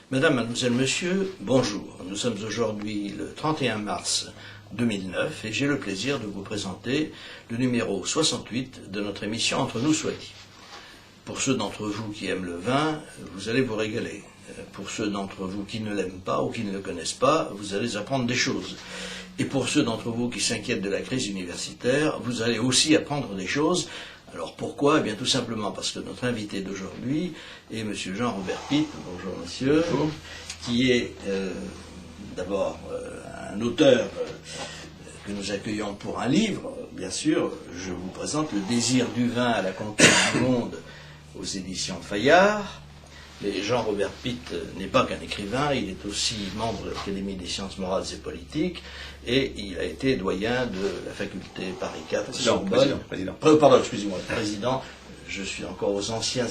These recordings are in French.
Mesdames, Mademoiselles, Messieurs, bonjour. Nous sommes aujourd'hui le 31 mars 2009 et j'ai le plaisir de vous présenter le numéro 68 de notre émission Entre nous soit dit. Pour ceux d'entre vous qui aiment le vin, vous allez vous régaler. Pour ceux d'entre vous qui ne l'aiment pas ou qui ne le connaissent pas, vous allez apprendre des choses. Et pour ceux d'entre vous qui s'inquiètent de la crise universitaire, vous allez aussi apprendre des choses. Alors pourquoi? Eh bien tout simplement parce que notre invité d'aujourd'hui est M. Jean-Robert Pitt, bonjour monsieur, bonjour. Qui est d'abord un auteur que nous accueillons pour un livre, bien sûr. Je vous présente Le désir du vin à la conquête du monde aux éditions Fayard. Mais Jean-Robert Pitt n'est pas qu'un écrivain, il est aussi membre de l'Académie des sciences morales et politiques, et il a été doyen de la faculté Paris 4 Sorbonne. Pardon, excusez-moi, président, je suis encore aux anciennes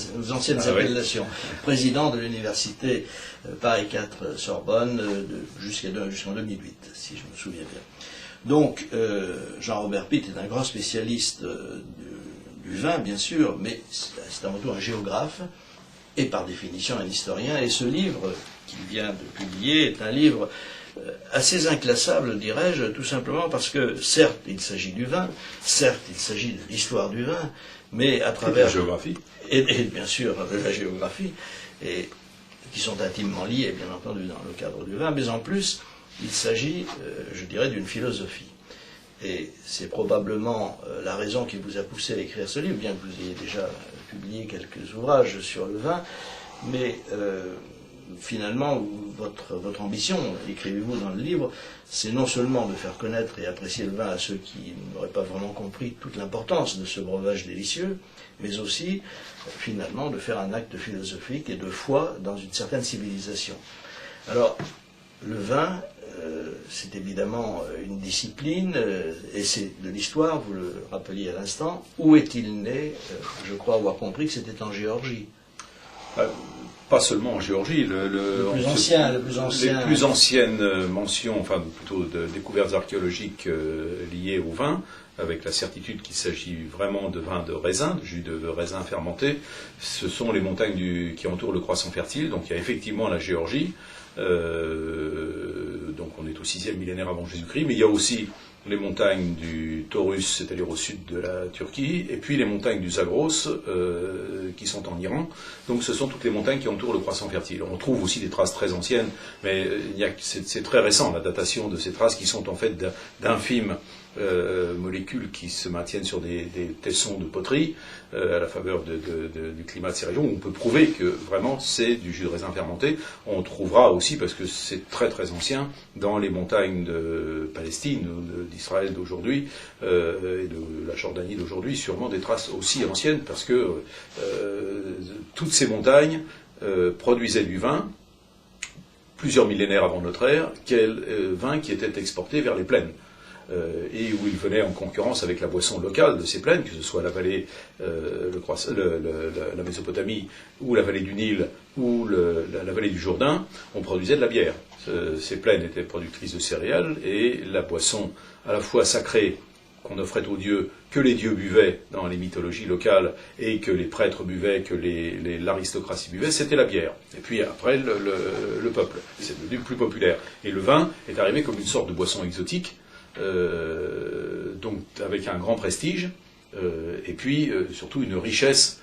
appellations. Oui. Président de l'université Paris 4 Sorbonne jusqu'en 2008, si je me souviens bien. Donc, Jean-Robert Pitt est un grand spécialiste du vin, bien sûr, mais c'est avant tout un géographe, et par définition un historien, et ce livre qu'il vient de publier est un livre assez inclassable, dirais-je, tout simplement parce que, certes, il s'agit du vin, certes, il s'agit de l'histoire du vin, mais à travers... la géographie. Et bien sûr, de la géographie, et qui sont intimement liés, bien entendu, dans le cadre du vin, mais en plus, il s'agit, je dirais, d'une philosophie. Et c'est probablement la raison qui vous a poussé à écrire ce livre, bien que vous ayez déjà publié quelques ouvrages sur le vin, mais finalement, votre ambition, écrivez-vous dans le livre, c'est non seulement de faire connaître et apprécier le vin à ceux qui n'auraient pas vraiment compris toute l'importance de ce breuvage délicieux, mais aussi, finalement, de faire un acte philosophique et de foi dans une certaine civilisation. Alors, le vin, c'est évidemment une discipline, et c'est de l'histoire, vous le rappeliez à l'instant. Où est-il né? Je crois avoir compris que c'était en Géorgie. Pas seulement en Géorgie. Le plus ancien. Les plus anciennes mentions, enfin plutôt de découvertes archéologiques liées au vin, avec la certitude qu'il s'agit vraiment de vin de raisin, de jus de raisin fermenté, ce sont les montagnes qui entourent le croissant fertile. Donc il y a effectivement la Géorgie. Donc on est au 6e millénaire avant Jésus-Christ, mais il y a aussi les montagnes du Taurus, c'est-à-dire au sud de la Turquie, et puis les montagnes du Zagros, qui sont en Iran. Donc ce sont toutes les montagnes qui entourent le croissant fertile. On trouve aussi des traces très anciennes, mais c'est très récent, la datation de ces traces, qui sont en fait d'infimes molécules qui se maintiennent sur des tessons de poterie à la faveur du climat de ces régions, où on peut prouver que vraiment c'est du jus de raisin fermenté. On trouvera aussi, parce que c'est très très ancien, dans les montagnes de Palestine, d'Israël d'aujourd'hui et de la Jordanie d'aujourd'hui, sûrement des traces aussi anciennes, parce que toutes ces montagnes produisaient du vin plusieurs millénaires avant notre ère, vin qui était exporté vers les plaines. Et où il venait en concurrence avec la boisson locale de ces plaines, que ce soit la vallée, la Mésopotamie, ou la vallée du Nil, ou la vallée du Jourdain, on produisait de la bière. Ces plaines étaient productrices de céréales, et la boisson à la fois sacrée qu'on offrait aux dieux, que les dieux buvaient dans les mythologies locales, et que les prêtres buvaient, que l'aristocratie buvait, c'était la bière. Et puis après, le peuple, c'est devenu plus populaire. Et le vin est arrivé comme une sorte de boisson exotique, donc avec un grand prestige, et puis surtout une richesse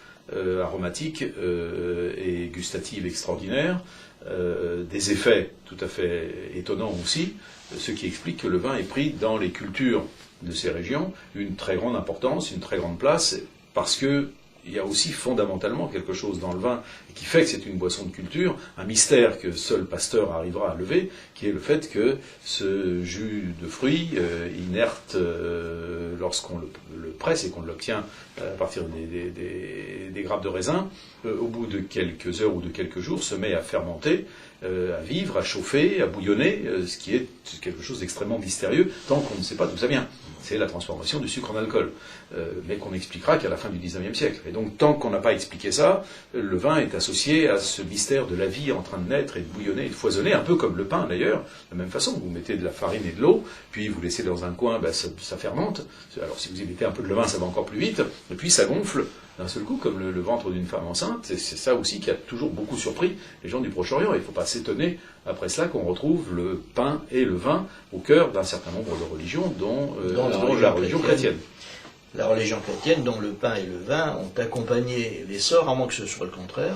aromatique et gustative extraordinaire, des effets tout à fait étonnants aussi, ce qui explique que le vin est pris dans les cultures de ces régions une très grande importance, une très grande place, parce que il y a aussi fondamentalement quelque chose dans le vin qui fait que c'est une boisson de culture, un mystère que seul Pasteur arrivera à lever, qui est le fait que ce jus de fruits inerte, lorsqu'on le presse et qu'on l'obtient à partir des grappes de raisin, au bout de quelques heures ou de quelques jours, se met à fermenter, à vivre, à chauffer, à bouillonner, ce qui est quelque chose d'extrêmement mystérieux, tant qu'on ne sait pas d'où ça vient. C'est la transformation du sucre en alcool, mais qu'on expliquera qu'à la fin du XIXe siècle. Et donc, tant qu'on n'a pas expliqué ça, le vin est associé à ce mystère de la vie en train de naître et de bouillonner et de foisonner, un peu comme le pain d'ailleurs, de la même façon. Vous mettez de la farine et de l'eau, puis vous laissez dans un coin, ça fermente. Alors si vous y mettez un peu de levain, ça va encore plus vite, et puis ça gonfle d'un seul coup, comme le ventre d'une femme enceinte. Et c'est ça aussi qui a toujours beaucoup surpris les gens du Proche-Orient. Il ne faut pas s'étonner, après cela, qu'on retrouve le pain et le vin au cœur d'un certain nombre de religions, dont la religion chrétienne. La religion chrétienne, dont le pain et le vin ont accompagné l'essor, à moins que ce soit le contraire.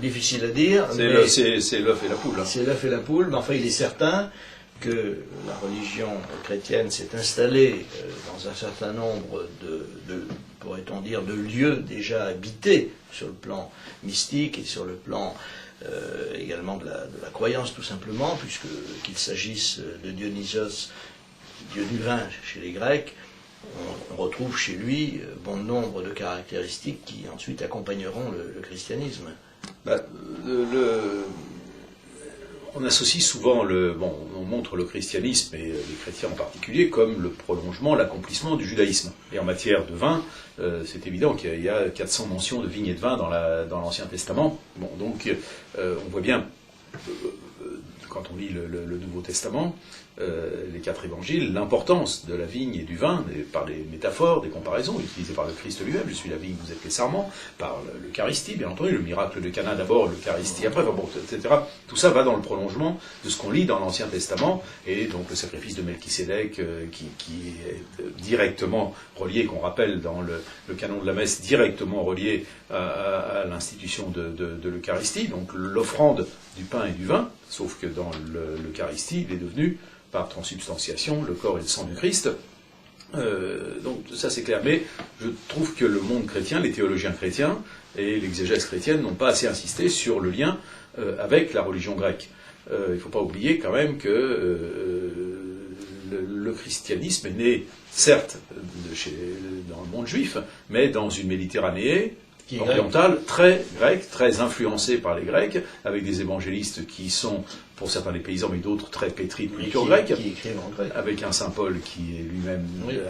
Difficile à dire. C'est l'œuf et la poule. Hein. C'est l'œuf et la poule, mais enfin il est certain que la religion chrétienne s'est installée dans un certain nombre pourrait-on dire, de lieux déjà habités sur le plan mystique et sur le plan également de la croyance tout simplement, puisque qu'il s'agisse de Dionysos, dieu du vin chez les Grecs, on retrouve chez lui bon nombre de caractéristiques qui ensuite accompagneront le christianisme. On associe souvent on montre le christianisme, et les chrétiens en particulier, comme le prolongement, l'accomplissement du judaïsme. Et en matière de vin, c'est évident qu'il y a 400 mentions de vignes et de vin dans l'Ancien Testament. Bon, donc, on voit bien, quand on lit le Nouveau Testament, les 4 évangiles, l'importance de la vigne et du vin, par les métaphores, des comparaisons utilisées par le Christ lui-même, je suis la vigne, vous êtes les sarments, par l'Eucharistie, bien entendu, le miracle de Cana d'abord, l'Eucharistie après, etc. Tout ça va dans le prolongement de ce qu'on lit dans l'Ancien Testament, et donc le sacrifice de Melchisédek, qui est directement relié, qu'on rappelle dans le canon de la messe, directement relié à l'institution de l'Eucharistie, donc l'offrande du pain et du vin, sauf que dans l'Eucharistie, il est devenu, par transsubstantiation, le corps et le sang du Christ. Donc ça c'est clair. Mais je trouve que le monde chrétien, les théologiens chrétiens et l'exégèse chrétienne n'ont pas assez insisté sur le lien avec la religion grecque. Il ne faut pas oublier quand même que le christianisme est né, certes, dans le monde juif, mais dans une Méditerranée orientale, très grecque, très influencée par les Grecs, avec des évangélistes qui sont, pour certains des paysans, mais d'autres très pétris de culture grecque, avec un saint Paul qui est lui-même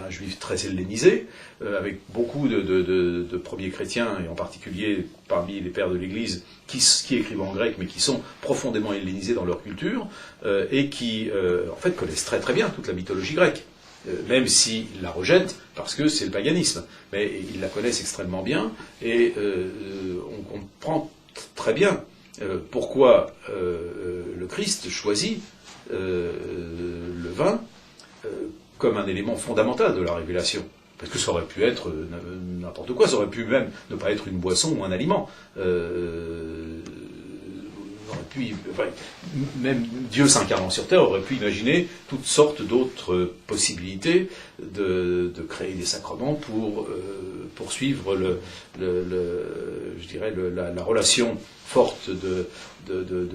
un juif très hellénisé, avec beaucoup de premiers chrétiens, et en particulier parmi les pères de l'Église, qui écrivent en grec, mais qui sont profondément hellénisés dans leur culture, et qui, en fait, connaissent très très bien toute la mythologie grecque. Même s'ils la rejettent, parce que c'est le paganisme. Mais ils la connaissent extrêmement bien, et on comprend très bien pourquoi le Christ choisit le vin comme un élément fondamental de la révélation. Parce que ça aurait pu être n'importe quoi, ça aurait pu même ne pas être une boisson ou un aliment. Même Dieu s'incarnant sur terre aurait pu imaginer toutes sortes d'autres possibilités de créer des sacrements pour poursuivre la relation forte de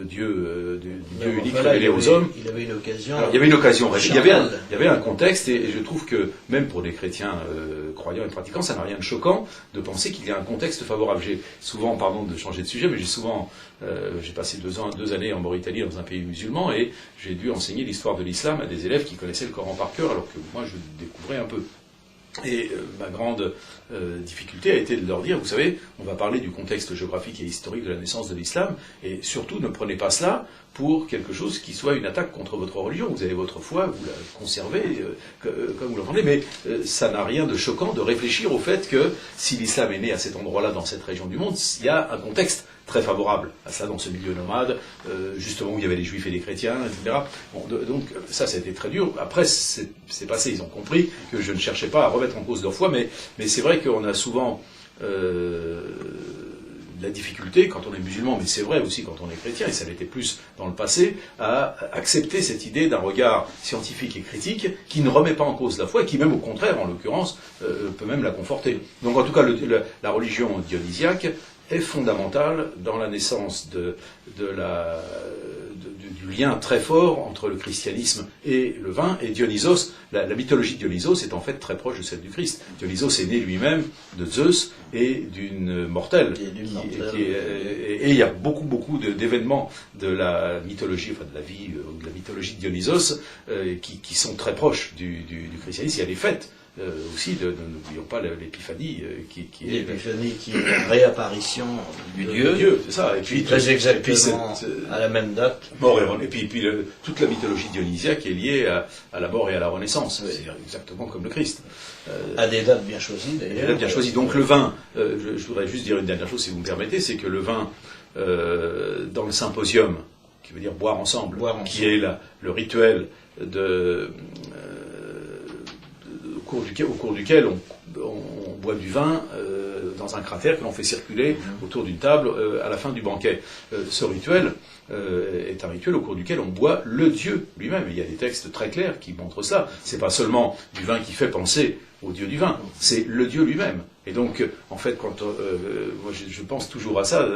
Dieu, du Dieu unique révélé aux hommes. Il avait une occasion. Alors, il y avait une occasion. Il y avait un contexte, et je trouve que même pour des chrétiens croyants et pratiquants, ça n'a rien de choquant de penser qu'il y a un contexte favorable. J'ai souvent, pardon de changer de sujet, mais j'ai passé 2 années en Mauritanie dans un pays musulman, et j'ai dû enseigner l'histoire de l'islam à des élèves qui connaissaient le Coran par cœur, alors que moi je découvrais un peu. Et ma grande difficulté a été de leur dire, vous savez, on va parler du contexte géographique et historique de la naissance de l'islam, et surtout ne prenez pas cela pour quelque chose qui soit une attaque contre votre religion. Vous avez votre foi, vous la conservez comme vous l'entendez, mais ça n'a rien de choquant de réfléchir au fait que si l'islam est né à cet endroit-là, dans cette région du monde, il y a un contexte très favorable à ça, dans ce milieu nomade, justement où il y avait les juifs et les chrétiens, etc. Bon, donc ça a été très dur. Après, c'est passé, ils ont compris que je ne cherchais pas à remettre en cause leur foi, mais c'est vrai qu'on a souvent la difficulté, quand on est musulman, mais c'est vrai aussi quand on est chrétien, et ça l'était plus dans le passé, à accepter cette idée d'un regard scientifique et critique qui ne remet pas en cause la foi, et qui même au contraire, en l'occurrence, peut même la conforter. Donc en tout cas, la religion dionysiaque est fondamentale dans la naissance du lien très fort entre le christianisme et le vin, et Dionysos, la mythologie de Dionysos est en fait très proche de celle du Christ. Dionysos est né lui-même de Zeus et d'une mortelle. Et il y a beaucoup d'événements de la mythologie, enfin de la vie, de la mythologie de Dionysos, qui sont très proches du christianisme. Il y a les fêtes. Aussi, n'oublions pas l'épiphanie qui est l'épiphanie qui est la réapparition du Dieu, c'est ça. Et puis très exactement à la même date. Et puis toute la mythologie dionysiaque est liée à la mort et à la renaissance. Oui. C'est exactement comme le Christ. À des dates bien choisies, d'ailleurs. Des dates bien choisies. Donc le vin, je voudrais juste dire une dernière chose, si vous me permettez, c'est que le vin, dans le symposium, qui veut dire boire ensemble, qui est le rituel au cours duquel on boit du vin dans un cratère que l'on fait circuler autour d'une table à la fin du banquet. Ce rituel est un rituel au cours duquel on boit le Dieu lui-même. Il y a des textes très clairs qui montrent ça. C'est pas seulement du vin qui fait penser au Dieu du vin, c'est le Dieu lui-même. Et donc, en fait, quand moi je pense toujours à ça,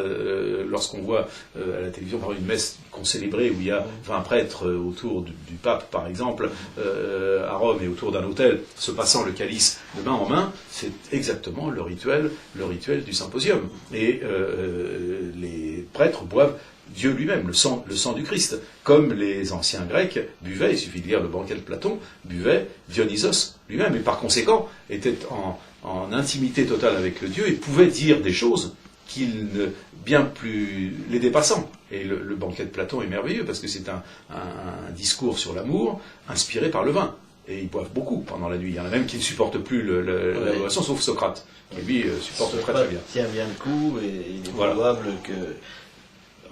lorsqu'on voit à la télévision par une messe qu'on célébrait où il y a 20 prêtres autour du pape, par exemple, à Rome et autour d'un autel, se passant le calice de main en main, c'est exactement le rituel du symposium. Et les prêtres boivent Dieu lui-même, le sang du Christ, comme les anciens Grecs buvaient, il suffit de lire le banquet de Platon, buvaient Dionysos lui-même, et par conséquent était en intimité totale avec le Dieu et pouvait dire des choses bien plus les dépassant. Et le banquet de Platon est merveilleux parce que c'est un discours sur l'amour inspiré par le vin. Et ils boivent beaucoup pendant la nuit. Il y en a même qui ne supportent plus la boisson, sauf Socrate, qui lui supporte très très bien. Tient bien le coup, et il est probable que,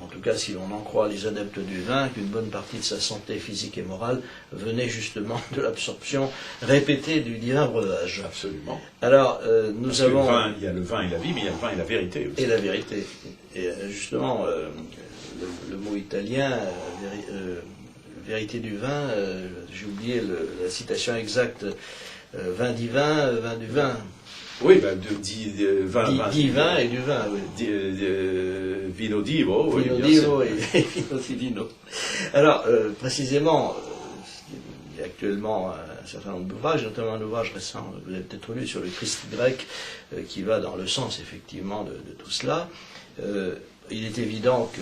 en tout cas si l'on en croit les adeptes du vin, qu'une bonne partie de sa santé physique et morale venait justement de l'absorption répétée du divin breuvage. Absolument. Alors, il y a le vin et la vie, mais il y a le vin et la vérité aussi. Et la vérité. Et justement, le mot italien, vérité du vin, j'ai oublié la citation exacte, vin divin, vin du vin. Oui, vin et du vin, oui. Vino divo, oui. Vino divo et vino divino. Alors, précisément, il y a actuellement un certain nombre d'ouvrages, notamment un ouvrage récent, vous avez peut-être lu, sur le Christ grec, qui va dans le sens, effectivement, de tout cela. Il est évident que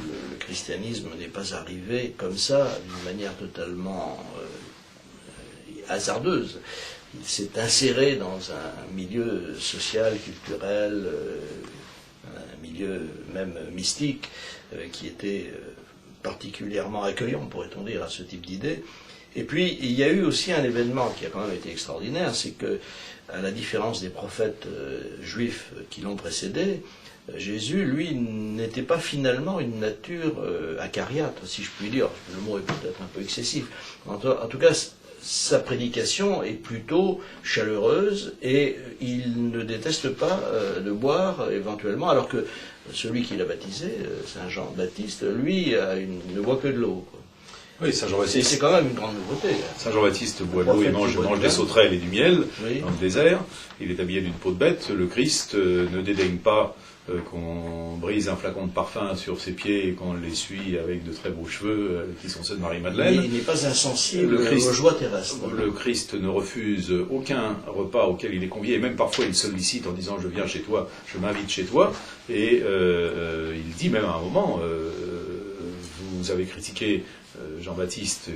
le christianisme n'est pas arrivé comme ça, d'une manière totalement hasardeuse. Il s'est inséré dans un milieu social, culturel, un milieu même mystique, qui était particulièrement accueillant, pourrait-on dire, à ce type d'idée. Et puis, il y a eu aussi un événement qui a quand même été extraordinaire, c'est que, à la différence des prophètes juifs qui l'ont précédé, Jésus, lui, n'était pas finalement une nature acariâtre, si je puis dire. Le mot est peut-être un peu excessif. En tout cas, sa prédication est plutôt chaleureuse et il ne déteste pas de boire éventuellement, alors que celui qui l'a baptisé, Saint Jean-Baptiste, lui, ne boit que de l'eau. Oui, Saint Jean-Baptiste. C'est quand même une grande nouveauté. Saint Jean-Baptiste boit de l'eau et mange des sauterelles et du miel dans le désert. Il est habillé d'une peau de bête. Le Christ ne dédaigne pas qu'on brise un flacon de parfum sur ses pieds et qu'on l'essuie avec de très beaux cheveux qui sont ceux de Marie-Madeleine. Il n'est pas insensible aux joies terrestres. Le Christ ne refuse aucun repas auquel il est convié, et même parfois il sollicite en disant « je viens chez toi, je m'invite chez toi ». Et il dit même à un moment vous avez critiqué Jean-Baptiste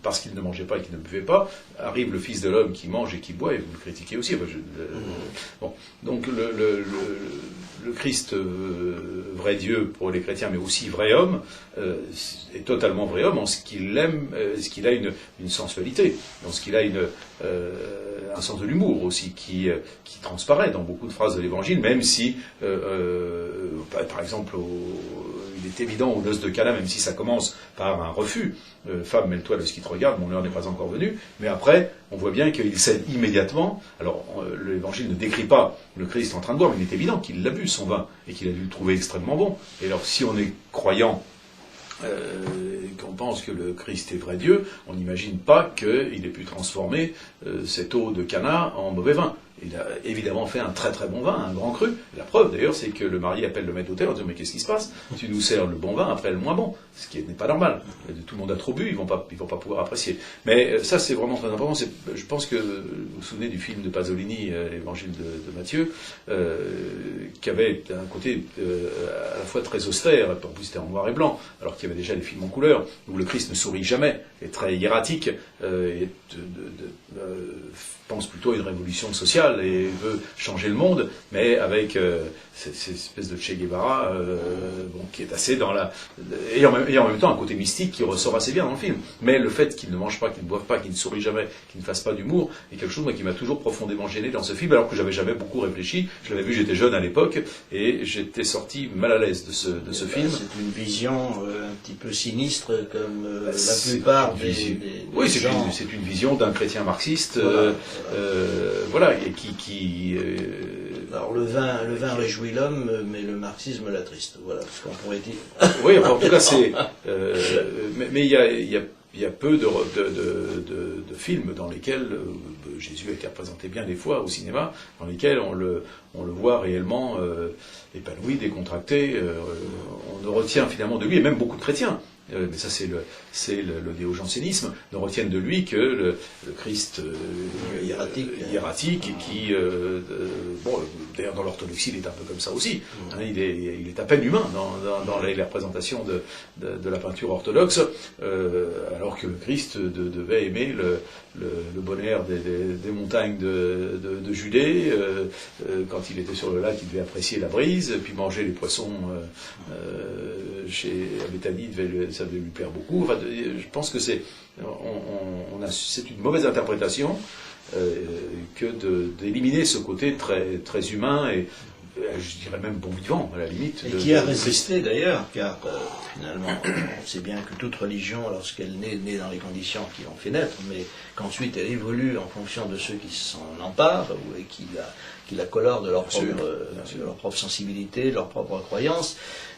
parce qu'il ne mangeait pas et qu'il ne buvait pas, arrive le Fils de l'homme qui mange et qui boit et vous le critiquez aussi. Bon. Donc le Christ, vrai Dieu pour les chrétiens, mais aussi vrai homme, est totalement vrai homme en ce qu'il aime, ce qu'il a une sensualité, en ce qu'il a un sens de l'humour aussi qui transparaît dans beaucoup de phrases de l'Évangile, même si, par exemple, il est évident aux noces de Cana, même si ça commence par un refus, femme, mêle-toi de ce qui te regarde, mon heure n'est pas encore venue, mais après, on voit bien qu'il cède immédiatement. Alors, l'Évangile ne décrit pas le Christ en train de boire, mais il est évident qu'il l'a bu, son vin, et qu'il a dû le trouver extrêmement bon. Et alors, si on est croyant, qu'on pense que le Christ est vrai Dieu, on n'imagine pas qu'il ait pu transformer cette eau de Cana en mauvais vin. Il a évidemment fait un très très bon vin, un grand cru. La preuve d'ailleurs, c'est que le mari appelle le maître d'hôtel en disant « mais qu'est-ce qui se passe? Tu nous sers le bon vin après le moins bon », ce qui n'est pas normal. Tout le monde a trop bu, ils vont pas pouvoir apprécier. Mais ça c'est vraiment très important. Je pense que vous vous souvenez du film de Pasolini, l'Évangile de Matthieu, qui avait un côté à la fois très austère, en plus c'était en noir et blanc, alors qu'il y avait déjà des films en couleur, où le Christ ne sourit jamais, est très hiératique, et pense plutôt à une révolution sociale et veut changer le monde, mais avec cette espèce de Che Guevara qui est assez dans la... Et en même temps un côté mystique qui ressort assez bien dans le film. Mais le fait qu'il ne mange pas, qu'il ne boive pas, qu'il ne sourit jamais, qu'il ne fasse pas d'humour, est quelque chose moi, qui m'a toujours profondément gêné dans ce film, alors que j'avais jamais beaucoup réfléchi. Je l'avais vu, j'étais jeune à l'époque, et j'étais sorti mal à l'aise de ce film. C'est une vision un petit peu sinistre, comme la plupart des oui, gens. c'est une vision d'un chrétien marxiste, voilà, et qui alors le vin réjouit l'homme, mais le marxisme l'attriste. Voilà ce qu'on pourrait dire. Oui, enfin, en tout cas, c'est. Mais il y a peu de films dans lesquels Jésus a été représenté bien des fois au cinéma, dans lesquels on le voit réellement épanoui, décontracté. On ne retient finalement de lui, et même beaucoup de chrétiens. Mais ça, c'est le néo-jansénisme, ne retiennent de lui que le Christ hiératique, qui, bon, d'ailleurs dans l'orthodoxie, il est un peu comme ça aussi. Hein, il est à peine humain dans la représentation de la peinture orthodoxe, alors que le Christ devait aimer le bon air des montagnes de Judée. Quand il était sur le lac, il devait apprécier la brise, puis manger les poissons à Béthanie, ça devait lui plaire beaucoup. Enfin, je pense que c'est une mauvaise interprétation que d'éliminer ce côté très, très humain et je dirais même bon vivant, à la limite. Et qui a résisté d'ailleurs, car finalement, on sait bien que toute religion, lorsqu'elle naît dans les conditions qui l'ont fait naître, mais qu'ensuite elle évolue en fonction de ceux qui s'en emparent et qui la colorent de leur propre sensibilité, de leur propre croyance.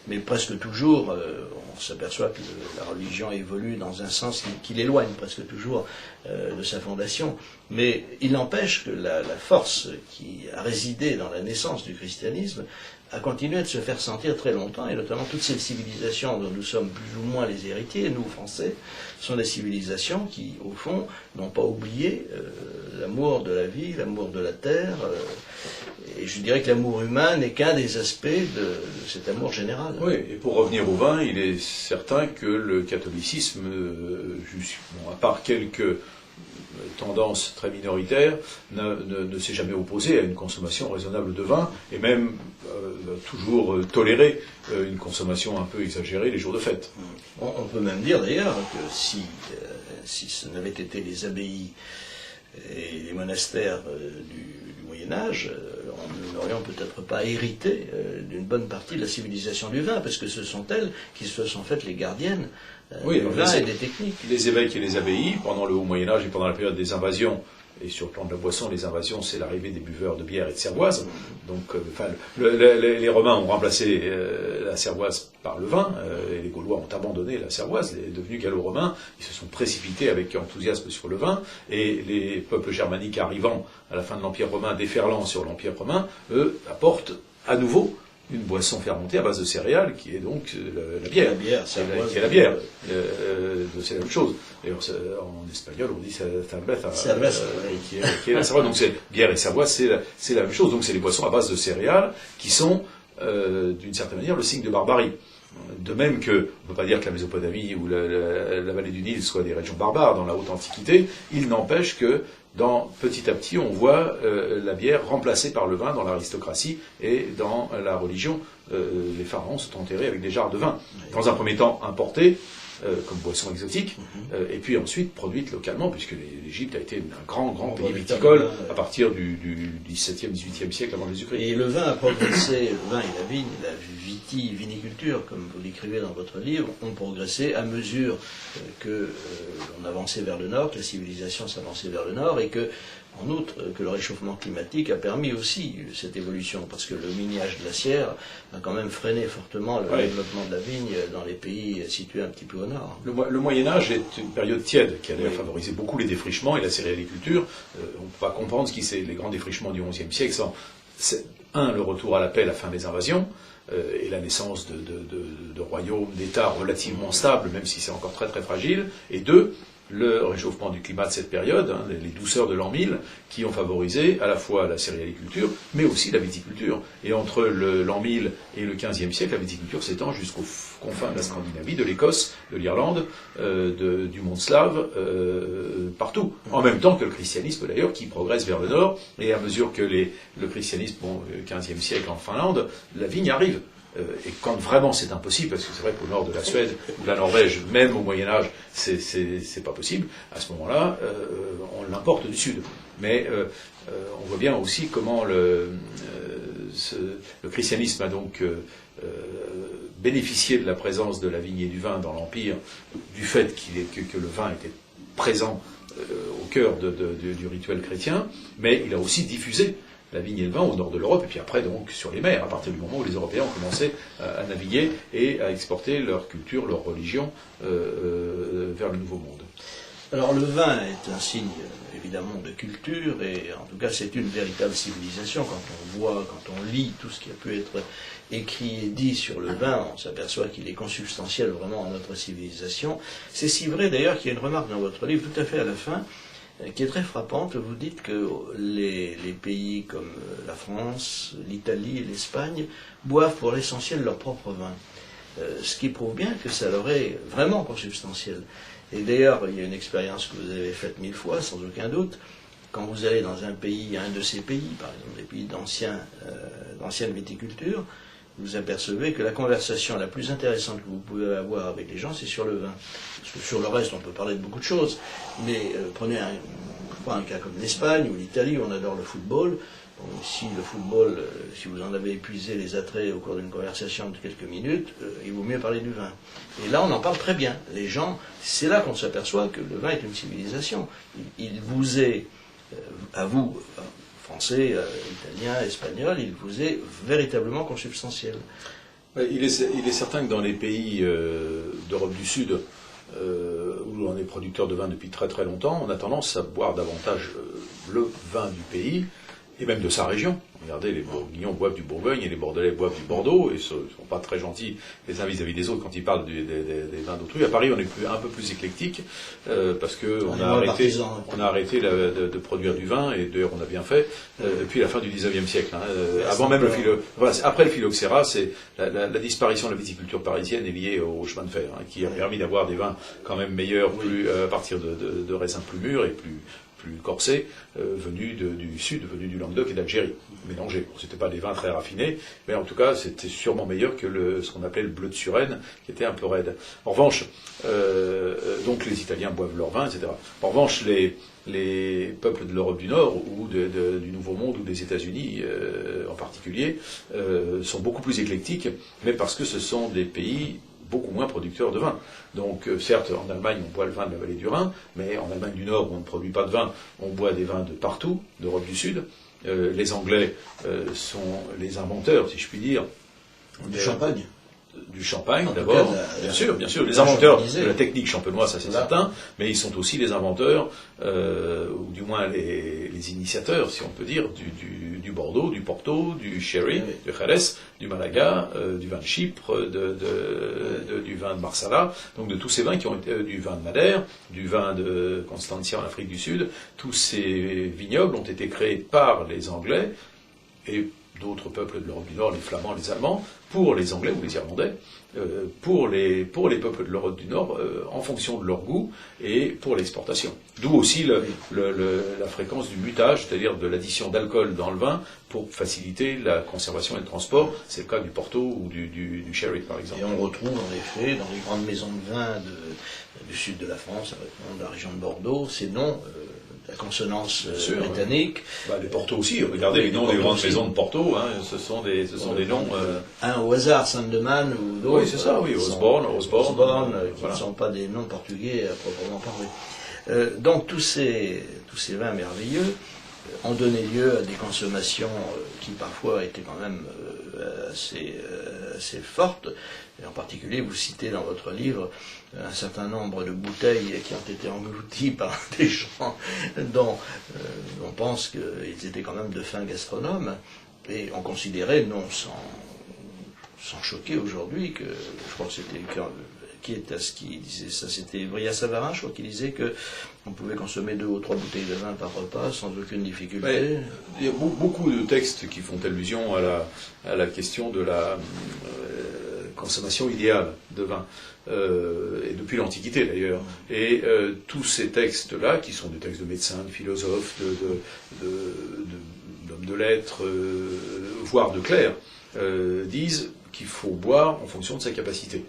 Mais presque toujours, on s'aperçoit que la religion évolue dans un sens qui l'éloigne presque toujours de sa fondation. Mais il n'empêche que la force qui a résidé dans la naissance du christianisme a continué de se faire sentir très longtemps, et notamment toutes ces civilisations dont nous sommes plus ou moins les héritiers, nous Français, sont des civilisations qui, au fond, n'ont pas oublié l'amour de la vie, l'amour de la terre, et je dirais que l'amour humain n'est qu'un des aspects de cet amour général. Oui, et pour revenir au vin, il est certain que le catholicisme, à part quelques tendance très minoritaire, ne s'est jamais opposé à une consommation raisonnable de vin, et même toujours toléré une consommation un peu exagérée les jours de fête. On peut même dire d'ailleurs que si ce n'avait été les abbayes et les monastères du Moyen-Âge, nous n'aurions peut-être pas hérité d'une bonne partie de la civilisation du vin, parce que ce sont elles qui se sont faites les gardiennes du vin et des techniques. Les évêques et les abbayes, pendant le Haut Moyen-Âge et pendant la période des invasions, et sur le plan de la boisson, les invasions, c'est l'arrivée des buveurs de bière et de cervoise. Donc, les Romains ont remplacé la cervoise par le vin, et les Gaulois ont abandonné la cervoise, les devenus gallo-romains, ils se sont précipités avec enthousiasme sur le vin, et les peuples germaniques arrivant à la fin de l'Empire romain, déferlant sur l'Empire romain, eux, apportent à nouveau une boisson fermentée à base de céréales, qui est donc la bière. Qui est la bière. C'est la même chose. D'ailleurs, en espagnol, on dit cerveza, qui est la cervoise. Donc, bière et cervoise, c'est la même chose. Donc, c'est les boissons à base de céréales qui sont, d'une certaine manière, le signe de barbarie. De même que, on ne peut pas dire que la Mésopotamie ou la vallée du Nil soient des régions barbares dans la haute antiquité, il n'empêche que, petit à petit, on voit la bière remplacée par le vin dans l'aristocratie et dans la religion. Les pharaons sont enterrés avec des jarres de vin. Dans un premier temps, importés comme boisson exotique, et puis ensuite produite localement, puisque l'Égypte a été un grand pays viticole à partir du XVIIe, XVIIIe siècle avant Jésus-Christ. Et le vin a progressé, le vin et la vigne, la viniculture, comme vous l'écrivez dans votre livre, ont progressé à mesure que l'on avançait vers le nord, que la civilisation s'avançait vers le nord, et que, en outre, que le réchauffement climatique a permis aussi cette évolution, parce que le miniage glaciaire a quand même freiné fortement le développement de la vigne dans les pays situés un petit peu au nord. Le Moyen-Âge est une période tiède qui a d'ailleurs favorisé beaucoup les défrichements et la céréaliculture. On ne peut pas comprendre ce qui c'est les grands défrichements du XIe siècle sans, le retour à la paix, la fin des invasions, et la naissance de royaumes, d'États relativement stables, même si c'est encore très très fragile, et deux, le réchauffement du climat de cette période, les douceurs de l'an 1000, qui ont favorisé à la fois la céréaliculture, mais aussi la viticulture. Et entre l'an 1000 et le XVe siècle, la viticulture s'étend jusqu'aux confins de la Scandinavie, de l'Écosse, de l'Irlande, du monde slave, partout. En même temps que le christianisme, d'ailleurs, qui progresse vers le nord, et à mesure que le christianisme, au XVe siècle en Finlande, la vigne arrive. et quand vraiment c'est impossible, parce que c'est vrai qu'au nord de la Suède ou de la Norvège, même au Moyen-Âge, c'est pas possible, à ce moment-là, on l'importe du Sud. Mais on voit bien aussi comment le christianisme a donc bénéficié de la présence de la vigne et du vin dans l'Empire, du fait que le vin était présent au cœur du rituel chrétien, mais il a aussi diffusé la vigne et le vin au nord de l'Europe, et puis après donc sur les mers, à partir du moment où les Européens ont commencé à naviguer et à exporter leur culture, leur religion vers le Nouveau Monde. Alors le vin est un signe évidemment de culture, et en tout cas c'est une véritable civilisation. Quand on voit, quand on lit tout ce qui a pu être écrit et dit sur le vin, on s'aperçoit qu'il est consubstantiel vraiment à notre civilisation. C'est si vrai d'ailleurs qu'il y a une remarque dans votre livre tout à fait à la fin, qui est très frappante. Vous dites que les pays comme la France, l'Italie et l'Espagne boivent pour l'essentiel leur propre vin. Ce qui prouve bien que ça leur est vraiment consubstantiel. Et d'ailleurs, il y a une expérience que vous avez faite 1000 fois, sans aucun doute. Quand vous allez dans un pays, un de ces pays, par exemple des pays d'ancienne viticulture, vous apercevez que la conversation la plus intéressante que vous pouvez avoir avec les gens, c'est sur le vin. Parce que sur le reste, on peut parler de beaucoup de choses. Mais prenez un cas comme l'Espagne ou l'Italie, où on adore le football. Bon, si le football, si vous en avez épuisé les attraits au cours d'une conversation de quelques minutes, il vaut mieux parler du vin. Et là, on en parle très bien. Les gens, c'est là qu'on s'aperçoit que le vin est une civilisation. Il vous est, à vous, Français, Italiens, Espagnols, il vous est véritablement consubstantiel. Il est certain que dans les pays d'Europe du Sud, où on est producteur de vin depuis très très longtemps, on a tendance à boire davantage le vin du pays, et même de sa région. Regardez, les Bourguignons boivent du Bourgogne et les Bordelais boivent du Bordeaux, et ils ne sont pas très gentils les uns vis-à-vis des autres quand ils parlent des vins d'autrui. À Paris, on est un peu plus éclectique, parce qu'on a arrêté de produire du vin, et d'ailleurs on a bien fait, depuis la fin du XIXe siècle. Avant même après le phylloxéra, c'est la disparition de la viticulture parisienne est liée au chemin de fer, qui a permis d'avoir des vins quand même meilleurs, à partir de raisins plus mûrs et plus corsés, venus du sud, venus du Languedoc et d'Algérie, mélangés. Bon, c'était pas des vins très raffinés, mais en tout cas, c'était sûrement meilleur que ce qu'on appelait le bleu de Suresnes, qui était un peu raide. En revanche, donc les Italiens boivent leur vin, etc. En revanche, les peuples de l'Europe du Nord, ou du Nouveau Monde, ou des États-Unis en particulier, sont beaucoup plus éclectiques, mais parce que ce sont des pays beaucoup moins producteurs de vin. Donc, certes, en Allemagne, on boit le vin de la vallée du Rhin, mais en Allemagne du Nord, où on ne produit pas de vin, on boit des vins de partout, d'Europe du Sud. Les Anglais sont les inventeurs, si je puis dire. Du champagne. Du champagne, d'abord, bien sûr, les inventeurs de la technique champenoise, ça c'est certain, mais ils sont aussi les inventeurs, ou du moins les initiateurs, si on peut dire, du Bordeaux, du Porto, du Sherry, du Jerez, du Malaga, du vin de Chypre, du vin de Marsala, donc de tous ces vins qui ont été, du vin de Madère, du vin de Constantia en Afrique du Sud. Tous ces vignobles ont été créés par les Anglais, et d'autres peuples de l'Europe du Nord, les Flamands, les Allemands, pour les Anglais ou les Irlandais, pour les peuples de l'Europe du Nord, en fonction de leur goût et pour l'exportation. D'où aussi la fréquence du mutage, c'est-à-dire de l'addition d'alcool dans le vin pour faciliter la conservation et le transport. C'est le cas du Porto ou du Sherry, par exemple. Et on retrouve en effet dans les grandes maisons de vin du sud de la France, de la région de Bordeaux, ces noms, la consonance britannique. Les Porto aussi, regardez les noms des grandes maisons de Porto, ce sont des noms... Un au hasard, Sandeman ou d'autres. Oui, c'est ça, Osborne, qui ne sont pas des noms portugais à proprement parler. Donc tous ces vins merveilleux ont donné lieu à des consommations qui parfois étaient quand même assez fortes. Et en particulier, vous citez dans votre livre un certain nombre de bouteilles qui ont été englouties par des gens dont on pense qu'ils étaient quand même de fins gastronomes. Et on considérait, non sans choquer aujourd'hui, que je crois que c'était qui disait ça, c'était Brillat-Savarin, je crois, qui disait que on pouvait consommer 2 ou 3 bouteilles de vin par repas sans aucune difficulté. Il y a beaucoup de textes qui font allusion à la question de la consommation idéale de vin, et depuis l'Antiquité d'ailleurs. Et tous ces textes-là, qui sont des textes de médecins, de philosophes, d'hommes de lettres, voire de clercs, disent qu'il faut boire en fonction de sa capacité.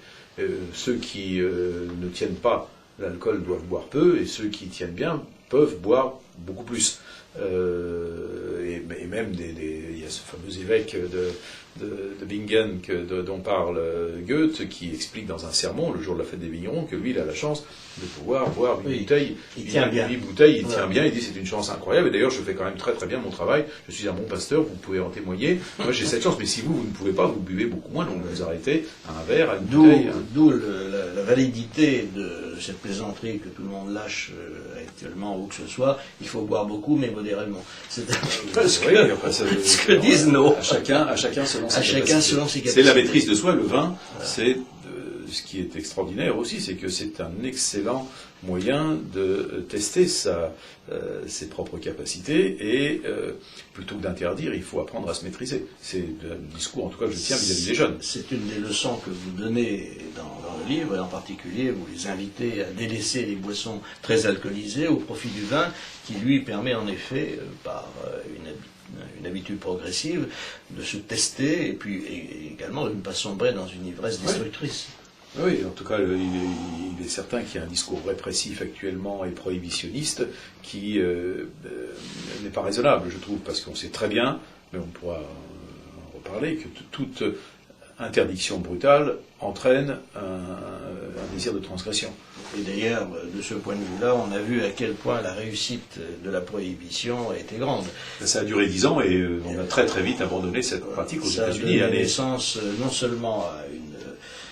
Ceux qui ne tiennent pas l'alcool doivent boire peu, et ceux qui tiennent bien peuvent boire beaucoup plus. Et même il y a ce fameux évêque de Bingen dont parle Goethe, qui explique dans un sermon, le jour de la fête des vignerons, que lui, il a la chance de pouvoir boire une bouteille. Il tient bien. Il tient bien, il dit c'est une chance incroyable. Et d'ailleurs, je fais quand même très très bien mon travail. Je suis un bon pasteur, vous pouvez en témoigner. Moi, j'ai cette chance, mais si vous ne pouvez pas, vous buvez beaucoup moins, donc vous arrêtez à un verre, à une bouteille. D'où la validité de cette plaisanterie que tout le monde lâche actuellement, où que ce soit. Il faut boire beaucoup, mais modérément. C'est ce que disent nos... À chacun selon ses capacités. C'est la maîtrise de soi, le vin, c'est ce qui est extraordinaire aussi, c'est que c'est un excellent moyen de tester ses propres capacités, et plutôt que d'interdire, il faut apprendre à se maîtriser. C'est un discours, en tout cas, que je tiens vis-à-vis des jeunes. C'est une des leçons que vous donnez dans le livre, et en particulier, vous les invitez à délaisser les boissons très alcoolisées au profit du vin, qui lui permet en effet, par une habitude progressive, de se tester, et puis également de ne pas sombrer dans une ivresse destructrice. Oui, en tout cas, il est certain qu'il y a un discours répressif actuellement et prohibitionniste qui n'est pas raisonnable, je trouve, parce qu'on sait très bien, mais on pourra en reparler, que toute interdiction brutale entraîne un désir de transgression. Et d'ailleurs, de ce point de vue-là, on a vu à quel point la réussite de la prohibition a été grande. Ça a duré 10 ans, et on a très très vite abandonné cette pratique aux États-Unis. Ça a donné naissance non seulement à une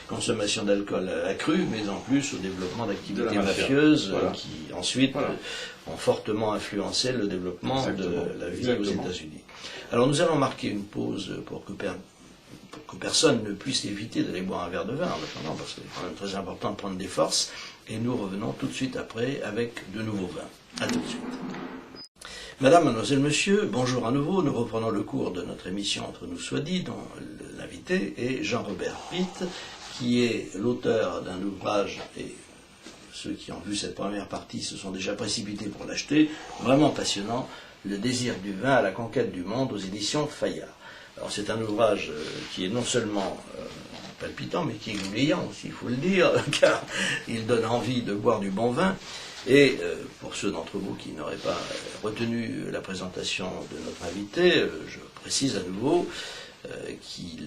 consommation d'alcool accrue, mais en plus au développement d'activités mafieuses, voilà, qui ensuite ont fortement influencé le développement de la vie aux États-Unis. Alors nous allons marquer une pause pour que personne ne puisse éviter d'aller boire un verre de vin en attendant, parce que c'est quand même très important de prendre des forces, et nous revenons tout de suite après avec de nouveaux vins. À tout de suite. Madame, mademoiselle, monsieur, bonjour à nouveau. Nous reprenons le cours de notre émission Entre nous soit dit, dont l'invité est Jean-Robert Pitt, qui est l'auteur d'un ouvrage, et ceux qui ont vu cette première partie se sont déjà précipités pour l'acheter, vraiment passionnant, Le désir du vin à la conquête du monde, aux éditions Fayard. Alors c'est un ouvrage qui est non seulement palpitant, mais qui est éblouissant aussi, il faut le dire, car il donne envie de boire du bon vin. Et pour ceux d'entre vous qui n'auraient pas retenu la présentation de notre invité, je précise à nouveau qu'il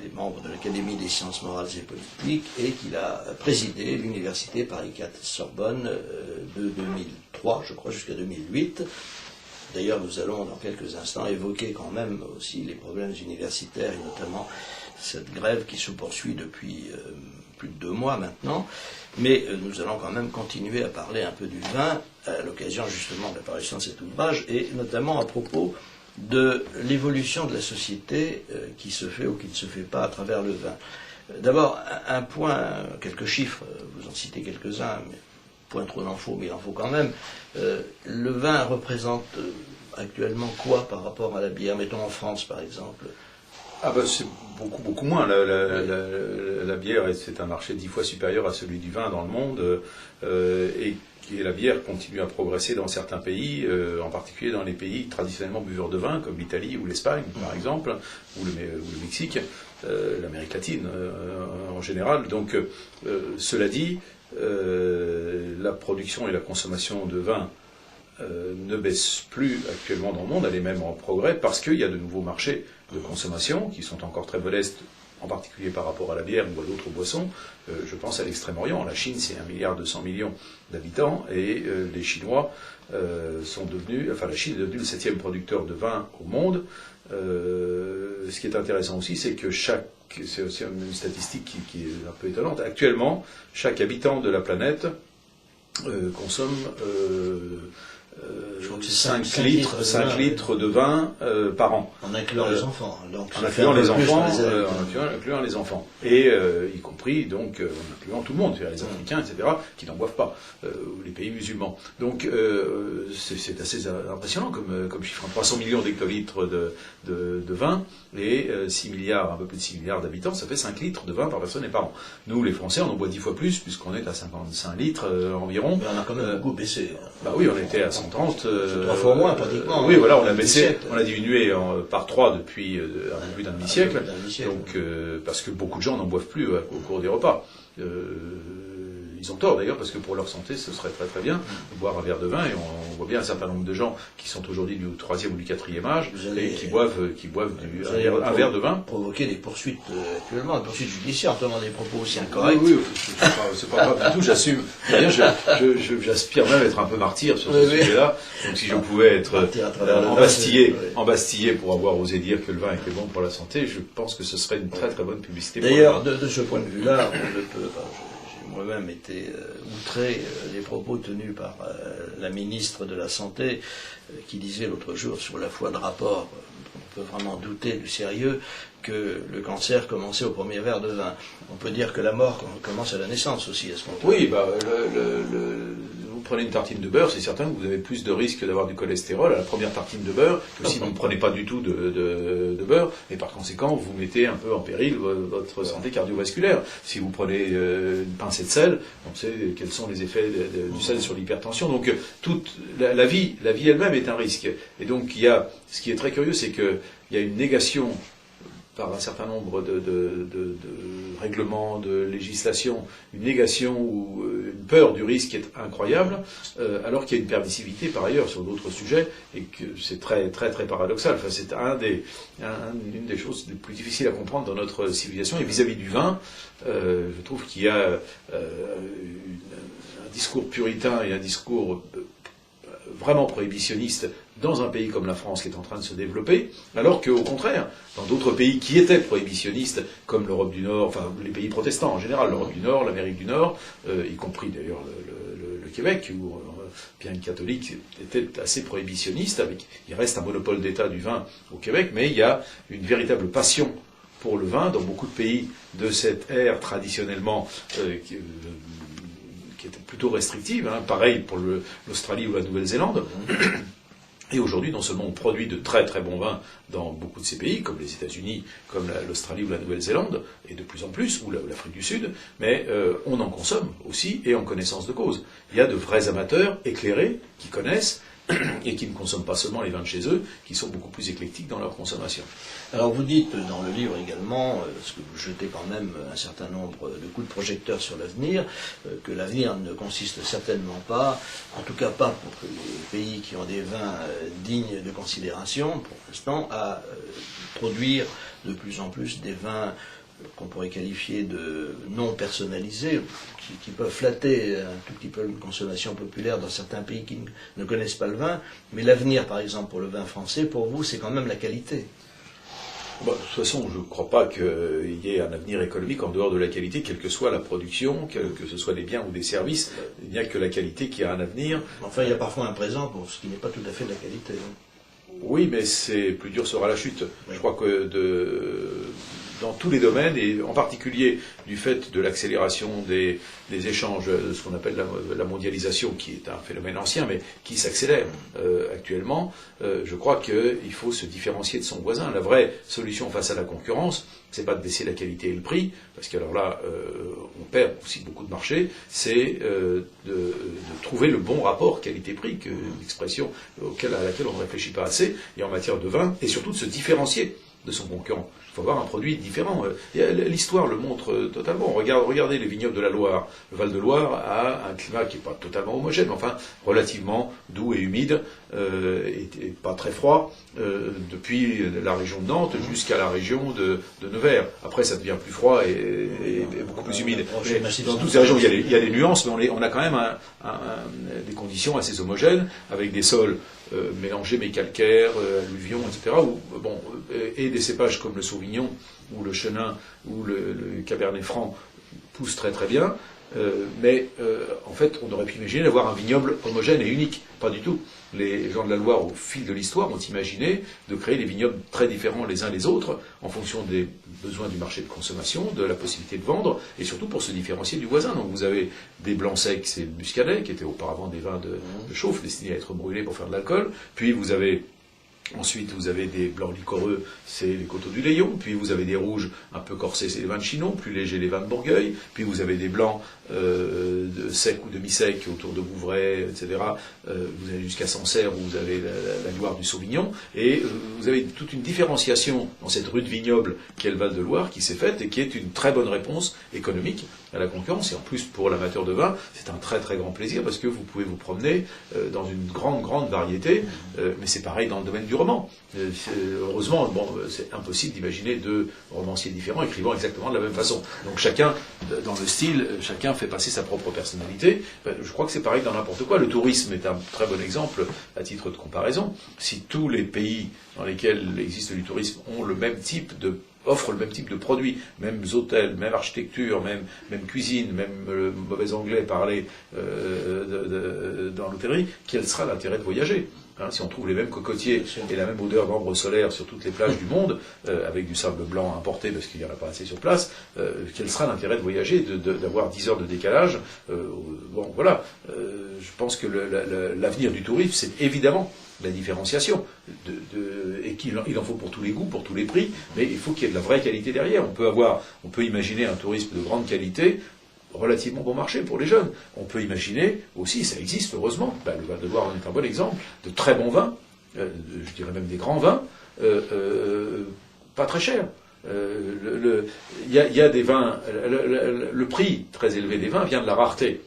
est membre de l'Académie des sciences morales et politiques, et qu'il a présidé l'université Paris 4 Sorbonne de 2003, je crois, jusqu'à 2008. D'ailleurs, nous allons dans quelques instants évoquer quand même aussi les problèmes universitaires, et notamment cette grève qui se poursuit depuis plus de 2 mois maintenant. Mais nous allons quand même continuer à parler un peu du vin à l'occasion justement de l'apparition de cet ouvrage, et notamment à propos de l'évolution de la société qui se fait ou qui ne se fait pas à travers le vin. D'abord, un point, quelques chiffres, vous en citez quelques-uns, mais point trop d'en faut, mais il en faut quand même. Le vin représente actuellement quoi par rapport à la bière, mettons en France par exemple? Ah ben c'est beaucoup moins. La bière, c'est un marché 10 fois supérieur à celui du vin dans le monde, et la bière continue à progresser dans certains pays, en particulier dans les pays traditionnellement buveurs de vin, comme l'Italie ou l'Espagne par exemple, ou le Mexique, l'Amérique latine en général. Donc cela dit, la production et la consommation de vin ne baisse plus actuellement dans le monde, elle est même en progrès, parce qu'il y a de nouveaux marchés de consommation qui sont encore très modestes, en particulier par rapport à la bière ou à d'autres boissons. Je pense à l'Extrême-Orient. La Chine, c'est 1,2 milliard d'habitants, et les Chinois sont devenus, enfin la Chine est devenue le 7e producteur de vin au monde. Ce qui est intéressant aussi, c'est que c'est aussi une statistique qui est un peu étonnante. Actuellement, chaque habitant de la planète consomme 5 litres de vin par an. En incluant les enfants. Donc en incluant les enfants. Et y compris, donc, en incluant tout le monde, c'est-à-dire les Africains, etc., qui n'en boivent pas, ou les pays musulmans. Donc c'est assez impressionnant comme chiffre. 300 millions d'hectolitres de vin, et 6 milliards, un peu plus de 6 milliards d'habitants, ça fait 5 litres de vin par personne et par an. Nous, les Français, on en boit 10 fois plus, puisqu'on est à 55 litres environ. Mais on a quand même beaucoup baissé. Bah oui, on était à 100 130. C'est 3 fois moins, pratiquement. Oui, voilà, on a diminué par 3 depuis plus d'un demi-siècle. Donc, parce que beaucoup de gens n'en boivent plus au cours des repas. Ils ont tort d'ailleurs, parce que pour leur santé, ce serait très très bien de boire un verre de vin, et on voit bien un certain nombre de gens qui sont aujourd'hui du 3e ou du 4e âge, et qui boivent un verre de vin. Provoquer des poursuites actuellement, des poursuites judiciaires, en tenant des propos aussi incorrects. Oui, c'est pas grave du tout, j'assume. D'ailleurs, j'aspire même à être un peu martyr sur ce sujet-là, donc si je pouvais être embastillé pour avoir osé dire que le vin était bon pour la santé, je pense que ce serait une très très bonne publicité. D'ailleurs, de ce point de vue-là, on ne peut pas... Moi-même été outré des propos tenus par la ministre de la Santé qui disait l'autre jour sur la foi de rapport, on peut vraiment douter du sérieux, que le cancer commençait au premier verre de vin. On peut dire que la mort commence à la naissance aussi, à ce moment-là. Oui, vous prenez une tartine de beurre, c'est certain que vous avez plus de risques d'avoir du cholestérol à la première tartine de beurre que si vous ne prenez pas du tout de beurre, et par conséquent vous mettez un peu en péril votre santé cardiovasculaire. Si vous prenez une pincée de sel, on sait quels sont les effets du sel sur l'hypertension. Donc toute la vie elle-même est un risque. Et donc ce qui est très curieux, c'est qu'il y a une négation par un certain nombre de règlements, de législations, une négation ou une peur du risque qui est incroyable, alors qu'il y a une permissivité par ailleurs sur d'autres sujets, et que c'est très très très paradoxal. Enfin, c'est une des choses les plus difficiles à comprendre dans notre civilisation. Et vis-à-vis du vin, je trouve qu'il y a un discours puritain et un discours vraiment prohibitionniste dans un pays comme la France qui est en train de se développer, alors qu'au contraire, dans d'autres pays qui étaient prohibitionnistes, comme l'Europe du Nord, enfin les pays protestants en général, l'Europe du Nord, l'Amérique du Nord, y compris d'ailleurs le Québec, où bien catholique était assez prohibitionniste, il reste un monopole d'État du vin au Québec, mais il y a une véritable passion pour le vin dans beaucoup de pays de cette ère traditionnellement qui était plutôt restrictive, pareil pour l'Australie ou la Nouvelle-Zélande. Et aujourd'hui, non seulement on produit de très très bons vins dans beaucoup de ces pays, comme les États-Unis, comme l'Australie ou la Nouvelle-Zélande, et de plus en plus, ou l'Afrique du Sud, mais on en consomme aussi, et en connaissance de cause. Il y a de vrais amateurs éclairés qui connaissent, et qui ne consomment pas seulement les vins de chez eux, qui sont beaucoup plus éclectiques dans leur consommation. Alors vous dites dans le livre également, parce que vous jetez quand même un certain nombre de coups de projecteur sur l'avenir, que l'avenir ne consiste certainement pas, en tout cas pas pour les pays qui ont des vins dignes de considération, pour l'instant, à produire de plus en plus des vins qu'on pourrait qualifier de non personnalisés, qui peuvent flatter un tout petit peu une consommation populaire dans certains pays qui ne connaissent pas le vin. Mais l'avenir, par exemple, pour le vin français, pour vous, c'est quand même la qualité. Bon, de toute façon, je ne crois pas qu'il y ait un avenir économique en dehors de la qualité, quelle que soit la production, que ce soit des biens ou des services. Il n'y a que la qualité qui a un avenir. Enfin, il y a parfois un présent pour ce qui n'est pas tout à fait de la qualité. Oui, mais plus dur sera la chute. Oui. Je crois que dans tous les domaines, et en particulier du fait de l'accélération des échanges, ce qu'on appelle la mondialisation, qui est un phénomène ancien, mais qui s'accélère actuellement, je crois qu'il faut se différencier de son voisin. La vraie solution face à la concurrence, c'est pas de baisser la qualité et le prix, parce qu'alors là, on perd aussi beaucoup de marché, c'est de trouver le bon rapport qualité-prix, une expression à laquelle on ne réfléchit pas assez, et en matière de vin, et surtout de se différencier de son concurrent. Il faut avoir un produit différent. L'histoire le montre totalement. Regardez les vignobles de la Loire. Le Val-de-Loire a un climat qui n'est pas totalement homogène, mais enfin relativement doux et humide, et pas très froid, depuis la région de Nantes jusqu'à la région de Nevers. Après, ça devient plus froid et beaucoup plus humide. Dans toutes ces régions, il y a des nuances, mais on a quand même des conditions assez homogènes, avec des sols mélangés mais calcaires, alluvions, etc. Et des cépages comme le Sauvignon ou le Chenin ou le Cabernet Franc poussent très très bien. Mais en fait, on aurait pu imaginer d'avoir un vignoble homogène et unique. Pas du tout. Les gens de la Loire, au fil de l'histoire, ont imaginé de créer des vignobles très différents les uns les autres, en fonction des besoins du marché de consommation, de la possibilité de vendre, et surtout pour se différencier du voisin. Donc vous avez des blancs secs, c'est le muscadet, qui étaient auparavant des vins de chauffe, destinés à être brûlés pour faire de l'alcool. Puis vous avez Ensuite, vous avez des blancs liquoreux, c'est les coteaux du Layon. Puis vous avez des rouges un peu corsés, c'est les vins de Chinon. Plus légers, les vins de Bourgueil. Puis vous avez des blancs secs ou demi-secs autour de Vouvray, etc. Vous allez jusqu'à Sancerre où vous avez la gloire du Sauvignon. Et vous avez toute une différenciation dans cette rue de vignoble qu'est le Val-de-Loire qui s'est faite et qui est une très bonne réponse économique à la concurrence. Et en plus, pour l'amateur de vin, c'est un très très grand plaisir parce que vous pouvez vous promener dans une grande variété. Mais c'est pareil dans le domaine du roman. Heureusement, c'est impossible d'imaginer deux romanciers différents écrivant exactement de la même façon. Donc chacun, dans le style, chacun fait passer sa propre personnalité. Je crois que c'est pareil dans n'importe quoi. Le tourisme est un très bon exemple à titre de comparaison. Si tous les pays dans lesquels existe du tourisme offrent le même type de produits, mêmes hôtels, même architecture, même cuisine, même mauvais anglais parlé dans l'hôtellerie, quel sera l'intérêt de voyager ? Si on trouve les mêmes cocotiers et la même odeur d'ambre solaire sur toutes les plages du monde, avec du sable blanc importé parce qu'il n'y en a pas assez sur place, quel sera l'intérêt de voyager, d'avoir 10 heures de décalage voilà. Je pense que l'avenir du tourisme, c'est évidemment la différenciation, et qu'il en faut pour tous les goûts, pour tous les prix, mais il faut qu'il y ait de la vraie qualité derrière. On peut imaginer un tourisme de grande qualité, relativement bon marché pour les jeunes. On peut imaginer aussi, ça existe heureusement, le Val-de-Loire en est un bon exemple, de très bons vins, je dirais même des grands vins, pas très chers. Il y a des vins, le prix très élevé des vins vient de la rareté.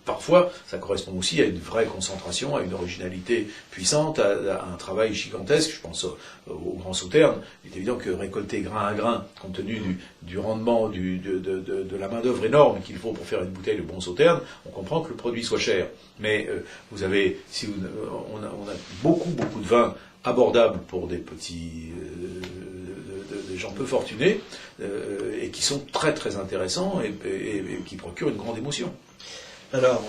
Parfois, ça correspond aussi à une vraie concentration, à une originalité puissante, à un travail gigantesque. Je pense au Grand Sauternes. Il est évident que récolter grain à grain, compte tenu du rendement, de la main-d'œuvre énorme qu'il faut pour faire une bouteille de bon Sauternes, on comprend que le produit soit cher. Mais on a beaucoup de vins abordables pour des petits des gens peu fortunés et qui sont très très intéressants et qui procurent une grande émotion. Alors,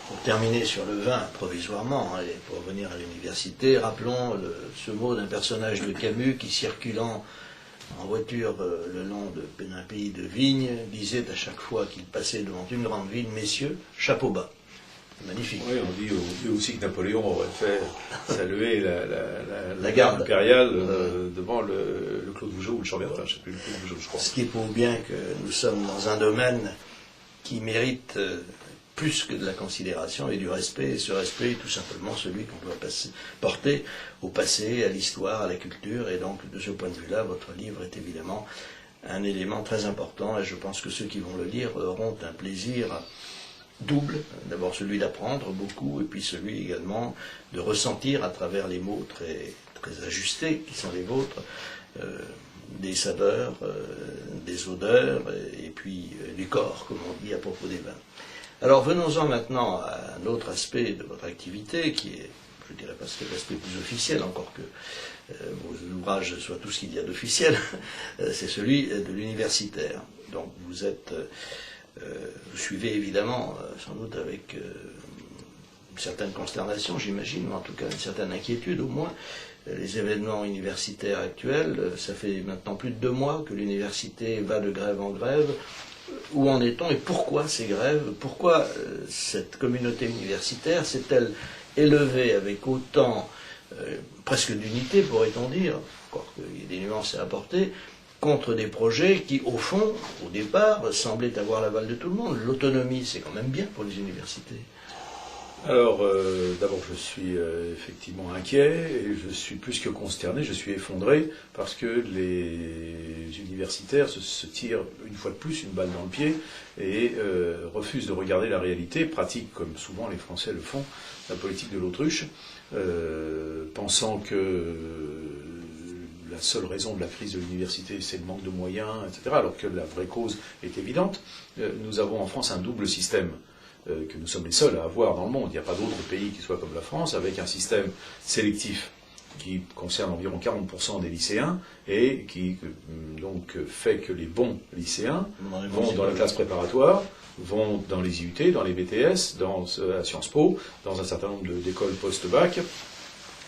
pour terminer sur le vin, provisoirement, et pour revenir à l'université, rappelons ce mot d'un personnage de Camus qui, circulant en voiture le long d'un pays de vignes, disait à chaque fois qu'il passait devant une grande ville, messieurs, chapeau bas. Magnifique. Oui, on dit aussi que Napoléon aurait fait saluer la garde impériale devant le Claude Vougeot ou le Chambéry, je ne sais plus, le Claude Vougeot, je crois. Ce qui prouve bien que nous sommes dans un domaine qui mérite plus que de la considération et du respect, et ce respect est tout simplement celui qu'on doit porter au passé, à l'histoire, à la culture, et donc de ce point de vue-là, votre livre est évidemment un élément très important, et je pense que ceux qui vont le lire auront un plaisir double, d'abord celui d'apprendre beaucoup, et puis celui également de ressentir à travers les mots très, très ajustés qui sont les vôtres, des saveurs, des odeurs, et puis du corps, comme on dit à propos des vins. Alors venons-en maintenant à un autre aspect de votre activité, qui est, je dirais pas que l'aspect plus officiel, encore que vos ouvrages soient tout ce qu'il y a d'officiel, c'est celui de l'universitaire. Donc vous suivez évidemment, sans doute avec une certaine consternation, j'imagine, mais en tout cas une certaine inquiétude au moins, les événements universitaires actuels. Ça fait maintenant plus de 2 mois que l'université va de grève en grève. Où en est-on et pourquoi ces grèves? Pourquoi cette communauté universitaire s'est-elle élevée avec autant, presque d'unité, pourrait-on dire, encore qu'il y ait des nuances à apporter, contre des projets qui, au fond, au départ, semblaient avoir l'aval de tout le monde? L'autonomie, c'est quand même bien pour les universités. Alors, d'abord, je suis effectivement inquiet, et je suis plus que consterné, je suis effondré, parce que les universitaires se tirent une fois de plus une balle dans le pied, et refusent de regarder la réalité, pratiquent, comme souvent les Français le font, la politique de l'autruche, pensant que la seule raison de la crise de l'université, c'est le manque de moyens, etc., alors que la vraie cause est évidente. Nous avons en France un double système, que nous sommes les seuls à avoir dans le monde. Il n'y a pas d'autre pays qui soit comme la France, avec un système sélectif qui concerne environ 40% des lycéens et qui donc fait que les bons lycéens vont dans la classe préparatoire, vont dans les IUT, dans les BTS, à Sciences Po, dans un certain nombre d'écoles post-bac,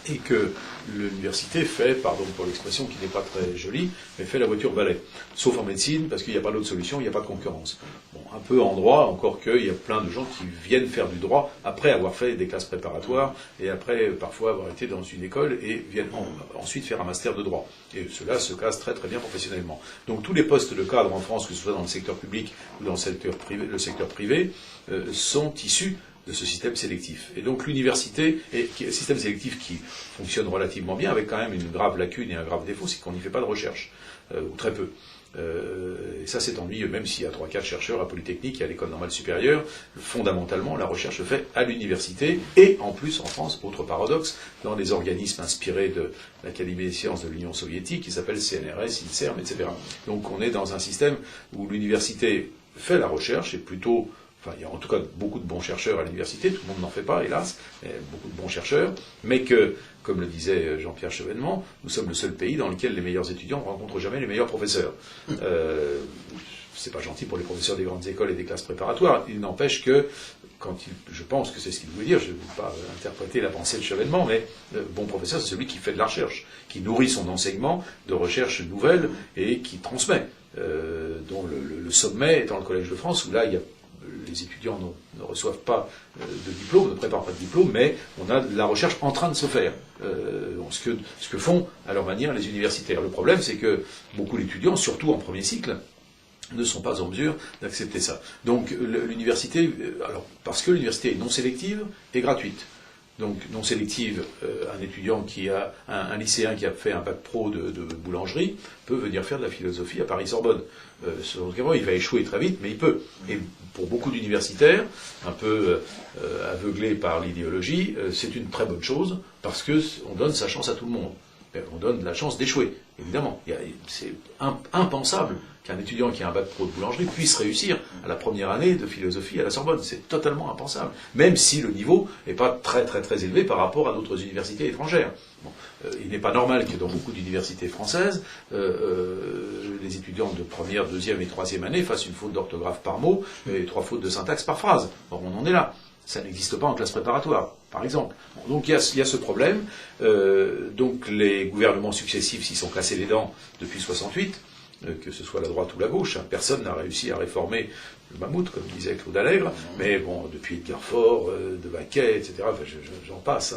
et que l'université fait, pardon pour l'expression qui n'est pas très jolie, mais fait la voiture balai. Sauf en médecine, parce qu'il n'y a pas d'autre solution, il n'y a pas de concurrence. Bon, un peu en droit, encore qu'il y a plein de gens qui viennent faire du droit après avoir fait des classes préparatoires et après parfois avoir été dans une école et viennent ensuite faire un master de droit. Et cela se casse très très bien professionnellement. Donc tous les postes de cadre en France, que ce soit dans le secteur public ou dans le secteur privé, sont issus de ce système sélectif. Et donc l'université, un système sélectif qui fonctionne relativement bien, avec quand même une grave lacune et un grave défaut, c'est qu'on n'y fait pas de recherche, ou très peu. Et ça c'est ennuyeux, même s'il y a 3-4 chercheurs à Polytechnique et à l'École normale supérieure, fondamentalement la recherche se fait à l'université, et en plus en France, autre paradoxe, dans des organismes inspirés de l'Académie des sciences de l'Union soviétique, qui s'appellent CNRS, INSERM, etc. Donc on est dans un système où l'université fait la recherche, et plutôt... Enfin, il y a en tout cas beaucoup de bons chercheurs à l'université, tout le monde n'en fait pas, hélas, mais beaucoup de bons chercheurs, mais que, comme le disait Jean-Pierre Chevènement, nous sommes le seul pays dans lequel les meilleurs étudiants ne rencontrent jamais les meilleurs professeurs. C'est pas gentil pour les professeurs des grandes écoles et des classes préparatoires, il n'empêche que, je pense que c'est ce qu'il voulait dire, je ne vais pas interpréter la pensée de Chevènement, mais le bon professeur, c'est celui qui fait de la recherche, qui nourrit son enseignement de recherche nouvelle et qui transmet, dont le sommet est dans le Collège de France, où là, les étudiants ne reçoivent pas de diplôme, ne préparent pas de diplôme, mais on a de la recherche en train de se faire, ce que font à leur manière les universitaires. Le problème, c'est que beaucoup d'étudiants, surtout en premier cycle, ne sont pas en mesure d'accepter ça. Donc l'université, parce que l'université est non sélective et gratuite. Donc non sélective, un étudiant un lycéen qui a fait un bac pro de boulangerie peut venir faire de la philosophie à Paris-Sorbonne. Il va échouer très vite, mais il peut. Et pour beaucoup d'universitaires, un peu aveuglés par l'idéologie, c'est une très bonne chose, parce qu'on donne sa chance à tout le monde. On donne la chance d'échouer, évidemment. C'est impensable qu'un étudiant qui a un bac pro de boulangerie puisse réussir à la première année de philosophie à la Sorbonne. C'est totalement impensable. Même si le niveau n'est pas très très très élevé par rapport à d'autres universités étrangères. Bon, il n'est pas normal que dans beaucoup d'universités françaises, les étudiants de première, deuxième et troisième année fassent une faute d'orthographe par mot et 3 fautes de syntaxe par phrase. Bon, on en est là. Ça n'existe pas en classe préparatoire, par exemple. Bon, donc il y a ce problème. Donc les gouvernements successifs s'y sont cassés les dents depuis 68, que ce soit la droite ou la gauche. Personne n'a réussi à réformer le mammouth, comme disait Claude Allègre. Mais bon, depuis Edgar Faure, de Baquet, etc., enfin, j'en passe.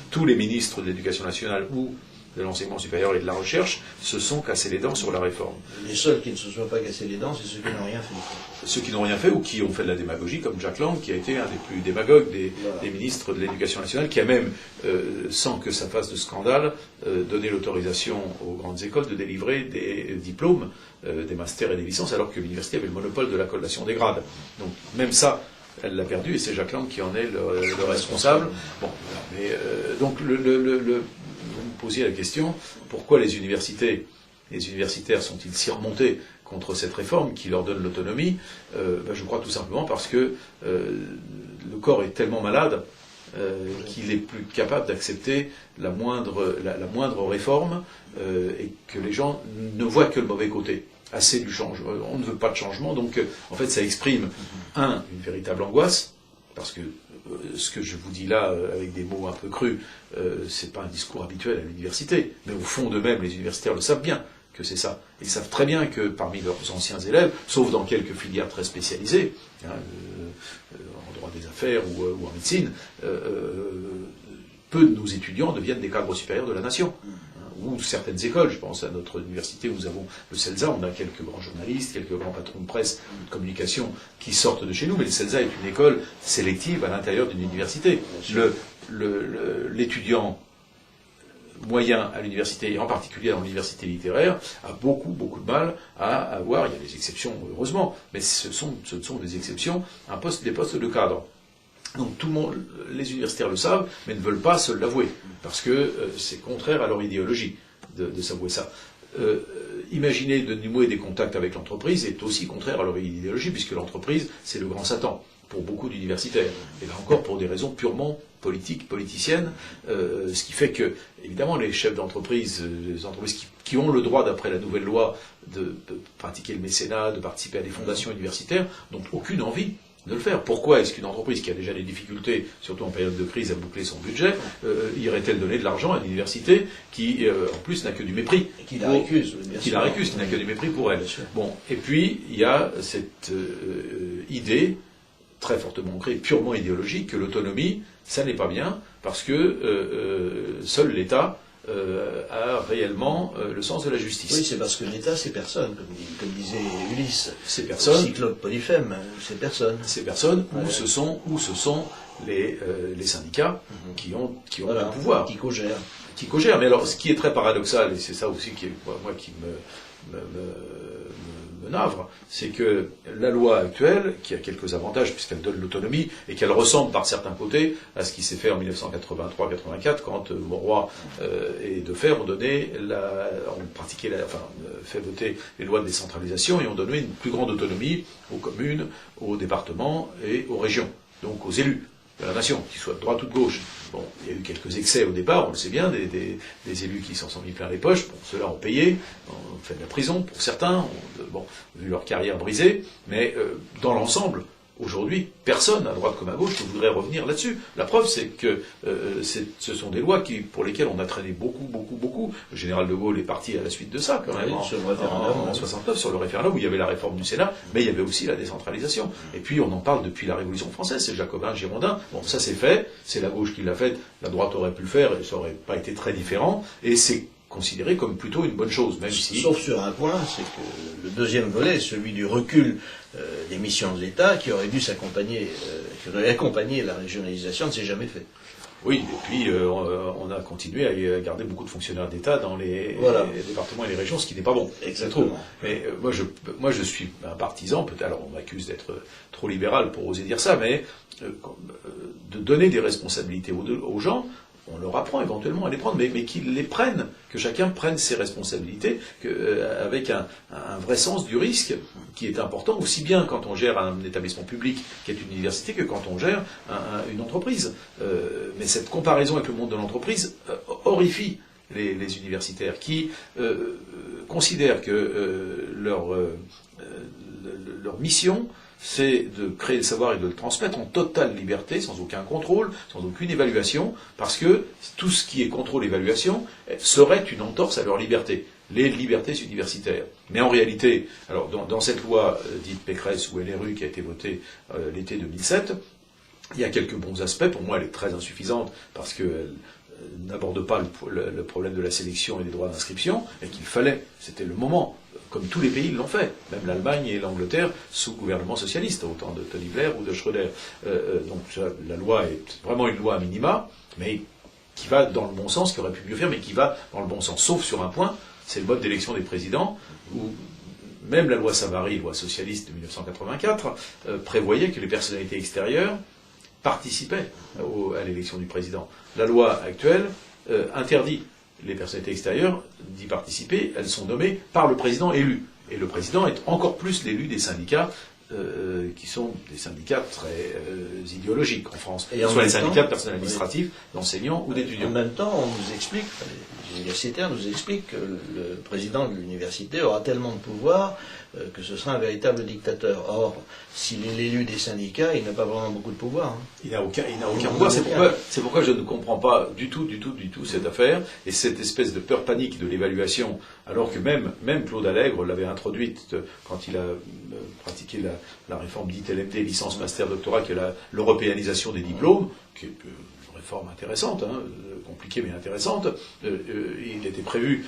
Tous les ministres de l'Éducation nationale ou de l'enseignement supérieur et de la recherche se sont cassés les dents sur la réforme. Les seuls qui ne se sont pas cassés les dents, c'est ceux qui n'ont rien fait. Ceux qui n'ont rien fait ou qui ont fait de la démagogie, comme Jack Lang, qui a été un des plus démagogues des ministres de l'Éducation nationale, qui a même, sans que ça fasse de scandale, donné l'autorisation aux grandes écoles de délivrer des diplômes, des masters et des licences, alors que l'université avait le monopole de la collation des grades. Donc même ça, elle l'a perdu, et c'est Jack Lang qui en est le responsable. Bon, mais donc vous me posiez la question, pourquoi les universitaires sont-ils si remontés contre cette réforme qui leur donne l'autonomie? Je crois tout simplement parce que le corps est tellement malade qu'il est plus capable d'accepter la moindre réforme et que les gens ne voient que le mauvais côté. Assez du changement. On ne veut pas de changement, donc en fait ça exprime une véritable angoisse, parce que ce que je vous dis là, avec des mots un peu crus, c'est pas un discours habituel à l'université, mais au fond d'eux-mêmes, les universitaires le savent bien que c'est ça. Ils savent très bien que parmi leurs anciens élèves, sauf dans quelques filières très spécialisées, en droit des affaires ou en médecine, peu de nos étudiants deviennent des cadres supérieurs de la nation. Ou certaines écoles, je pense à notre université où nous avons le CELSA, on a quelques grands journalistes, quelques grands patrons de presse, de communication qui sortent de chez nous, mais le CELSA est une école sélective à l'intérieur d'une université. L'étudiant moyen à l'université, et en particulier dans l'université littéraire, a beaucoup de mal à avoir, il y a des exceptions heureusement, mais ce sont des exceptions, des postes de cadre. Donc tout le monde, les universitaires le savent, mais ne veulent pas se l'avouer, parce que c'est contraire à leur idéologie de s'avouer ça. Imaginer de nouer des contacts avec l'entreprise est aussi contraire à leur idéologie, puisque l'entreprise, c'est le grand Satan, pour beaucoup d'universitaires. Et là encore, pour des raisons purement politiciennes, ce qui fait que, évidemment, les chefs d'entreprise, les entreprises qui ont le droit, d'après la nouvelle loi, de pratiquer le mécénat, de participer à des fondations universitaires, n'ont aucune envie de le faire. Pourquoi est-ce qu'une entreprise qui a déjà des difficultés, surtout en période de crise, à boucler son budget, irait-elle donner de l'argent à une université qui, en plus, n'a que du mépris? Qui la récuse, bien sûr. Qui la récuse, qui n'a que du mépris pour elle. Bon, et puis, il y a cette idée très fortement ancrée, purement idéologique, que l'autonomie, ça n'est pas bien, parce que seul l'État a réellement le sens de la justice. Oui, c'est parce que l'État, c'est personne, comme disait Ulysse. C'est personne. Cyclope Polyphème, c'est personne. C'est personne, ou ce sont les syndicats qui ont voilà, le pouvoir. Qui co-gèrent. Qui co-gèrent. Mais alors, ce qui est très paradoxal, et c'est ça aussi qui est, moi, qui me navre, c'est que la loi actuelle, qui a quelques avantages puisqu'elle donne l'autonomie et qu'elle ressemble par certains côtés à ce qui s'est fait en 1983-84 quand Mauroy et Defer ont fait voter les lois de décentralisation et ont donné une plus grande autonomie aux communes, aux départements et aux régions, donc aux élus de la nation, qu'ils soient de droite ou de gauche. Bon, il y a eu quelques excès au départ, on le sait bien, des élus qui s'en sont mis plein les poches. Bon, ceux-là ont payé, ont fait de la prison pour certains, ont vu leur carrière brisée, mais dans l'ensemble, aujourd'hui, personne, à droite comme à gauche, ne voudrait revenir là-dessus. La preuve, c'est que ce sont des lois pour lesquelles on a traîné beaucoup. Le général de Gaulle est parti à la suite de ça, quand même, sur le référendum, en 69, sur le référendum, où il y avait la réforme du Sénat, mais il y avait aussi la décentralisation. Et puis, on en parle depuis la Révolution française, c'est Jacobin, Girondin. Bon, ça c'est fait, c'est la gauche qui l'a fait, la droite aurait pu le faire, et ça aurait pas été très différent, et c'est considéré comme plutôt une bonne chose, même si... Sauf sur un point, c'est que le deuxième volet, celui du recul des missions de l'État, qui aurait dû s'accompagner, qui aurait accompagné la régionalisation, ne s'est jamais fait. Oui, et puis on a continué à garder beaucoup de fonctionnaires d'État dans les départements et les régions, ce qui n'est pas bon. Exactement. Mais moi je suis un partisan, peut-être, alors on m'accuse d'être trop libéral pour oser dire ça, mais de donner des responsabilités aux gens. On leur apprend éventuellement à les prendre, mais qu'ils les prennent, que chacun prenne ses responsabilités, avec un vrai sens du risque qui est important, aussi bien quand on gère un établissement public qui est une université que quand on gère une entreprise. Mais cette comparaison avec le monde de l'entreprise horrifie les universitaires qui considèrent que leur mission, c'est de créer le savoir et de le transmettre en totale liberté, sans aucun contrôle, sans aucune évaluation, parce que tout ce qui est contrôle-évaluation serait une entorse à leur liberté, les libertés universitaires. Mais en réalité, alors dans cette loi dite Pécresse ou LRU qui a été votée l'été 2007, il y a quelques bons aspects. Pour moi, elle est très insuffisante, parce qu'elle n'aborde pas le problème de la sélection et des droits d'inscription, et qu'il fallait, c'était le moment, comme tous les pays l'ont fait, même l'Allemagne et l'Angleterre, sous gouvernement socialiste, autant de Tony Blair ou de Schröder. Donc la loi est vraiment une loi à minima, mais qui va dans le bon sens, qui aurait pu mieux faire, mais qui va dans le bon sens, sauf sur un point, c'est le mode d'élection des présidents, où même la loi Savary, loi socialiste de 1984, prévoyait que les personnalités extérieures participaient à l'élection du président. La loi actuelle interdit les personnalités extérieures d'y participer, elles sont nommées par le président élu. Et le président est encore plus l'élu des syndicats, qui sont des syndicats très idéologiques en France. Et ce sont les syndicats de personnel administratif, d'enseignants ou d'étudiants. En même temps, on nous explique, les universitaires nous expliquent que le président de l'université aura tellement de pouvoir que ce sera un véritable dictateur. Or, s'il est l'élu des syndicats, il n'a pas vraiment beaucoup de pouvoir. Hein. Il n'a aucun pouvoir. C'est pourquoi je ne comprends pas du tout cette affaire et cette espèce de peur panique de l'évaluation, alors que même Claude Allègre l'avait introduite quand il a pratiqué la réforme dite LMD, licence, master, doctorat, qui est l'européanisation des diplômes, qui est une réforme intéressante, compliquée mais intéressante. Il était prévu,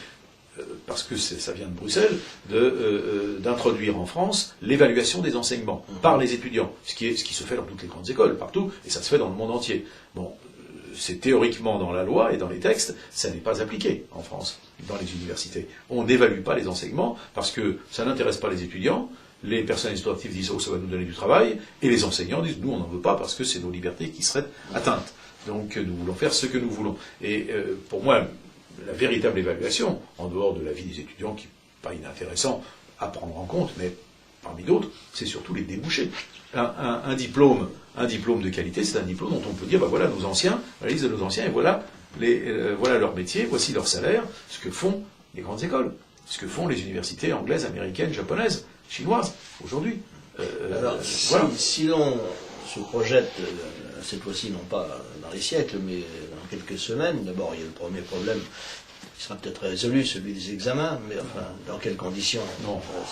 parce que ça vient de Bruxelles, d'introduire en France l'évaluation des enseignements par les étudiants, ce qui se fait dans toutes les grandes écoles, partout, et ça se fait dans le monde entier. Bon, c'est théoriquement dans la loi et dans les textes, ça n'est pas appliqué en France, dans les universités. On n'évalue pas les enseignements parce que ça n'intéresse pas les étudiants. Les personnels administratifs disent « oh, ça va nous donner du travail », et les enseignants disent « nous, on n'en veut pas parce que c'est nos libertés qui seraient atteintes. Donc nous voulons faire ce que nous voulons ». Et pour moi, la véritable évaluation, en dehors de la vie des étudiants, qui n'est pas inintéressant à prendre en compte, mais parmi d'autres, c'est surtout les débouchés. Un diplôme de qualité, c'est un diplôme dont on peut dire, bah voilà nos anciens, la liste de nos anciens, et voilà leur métier, voici leur salaire, ce que font les grandes écoles, ce que font les universités anglaises, américaines, japonaises, chinoises, aujourd'hui. Alors, voilà. si l'on se projette, cette fois-ci non pas dans les siècles, mais dans quelques semaines, d'abord il y a le premier problème qui sera peut-être résolu, celui des examens, mais enfin, dans quelles conditions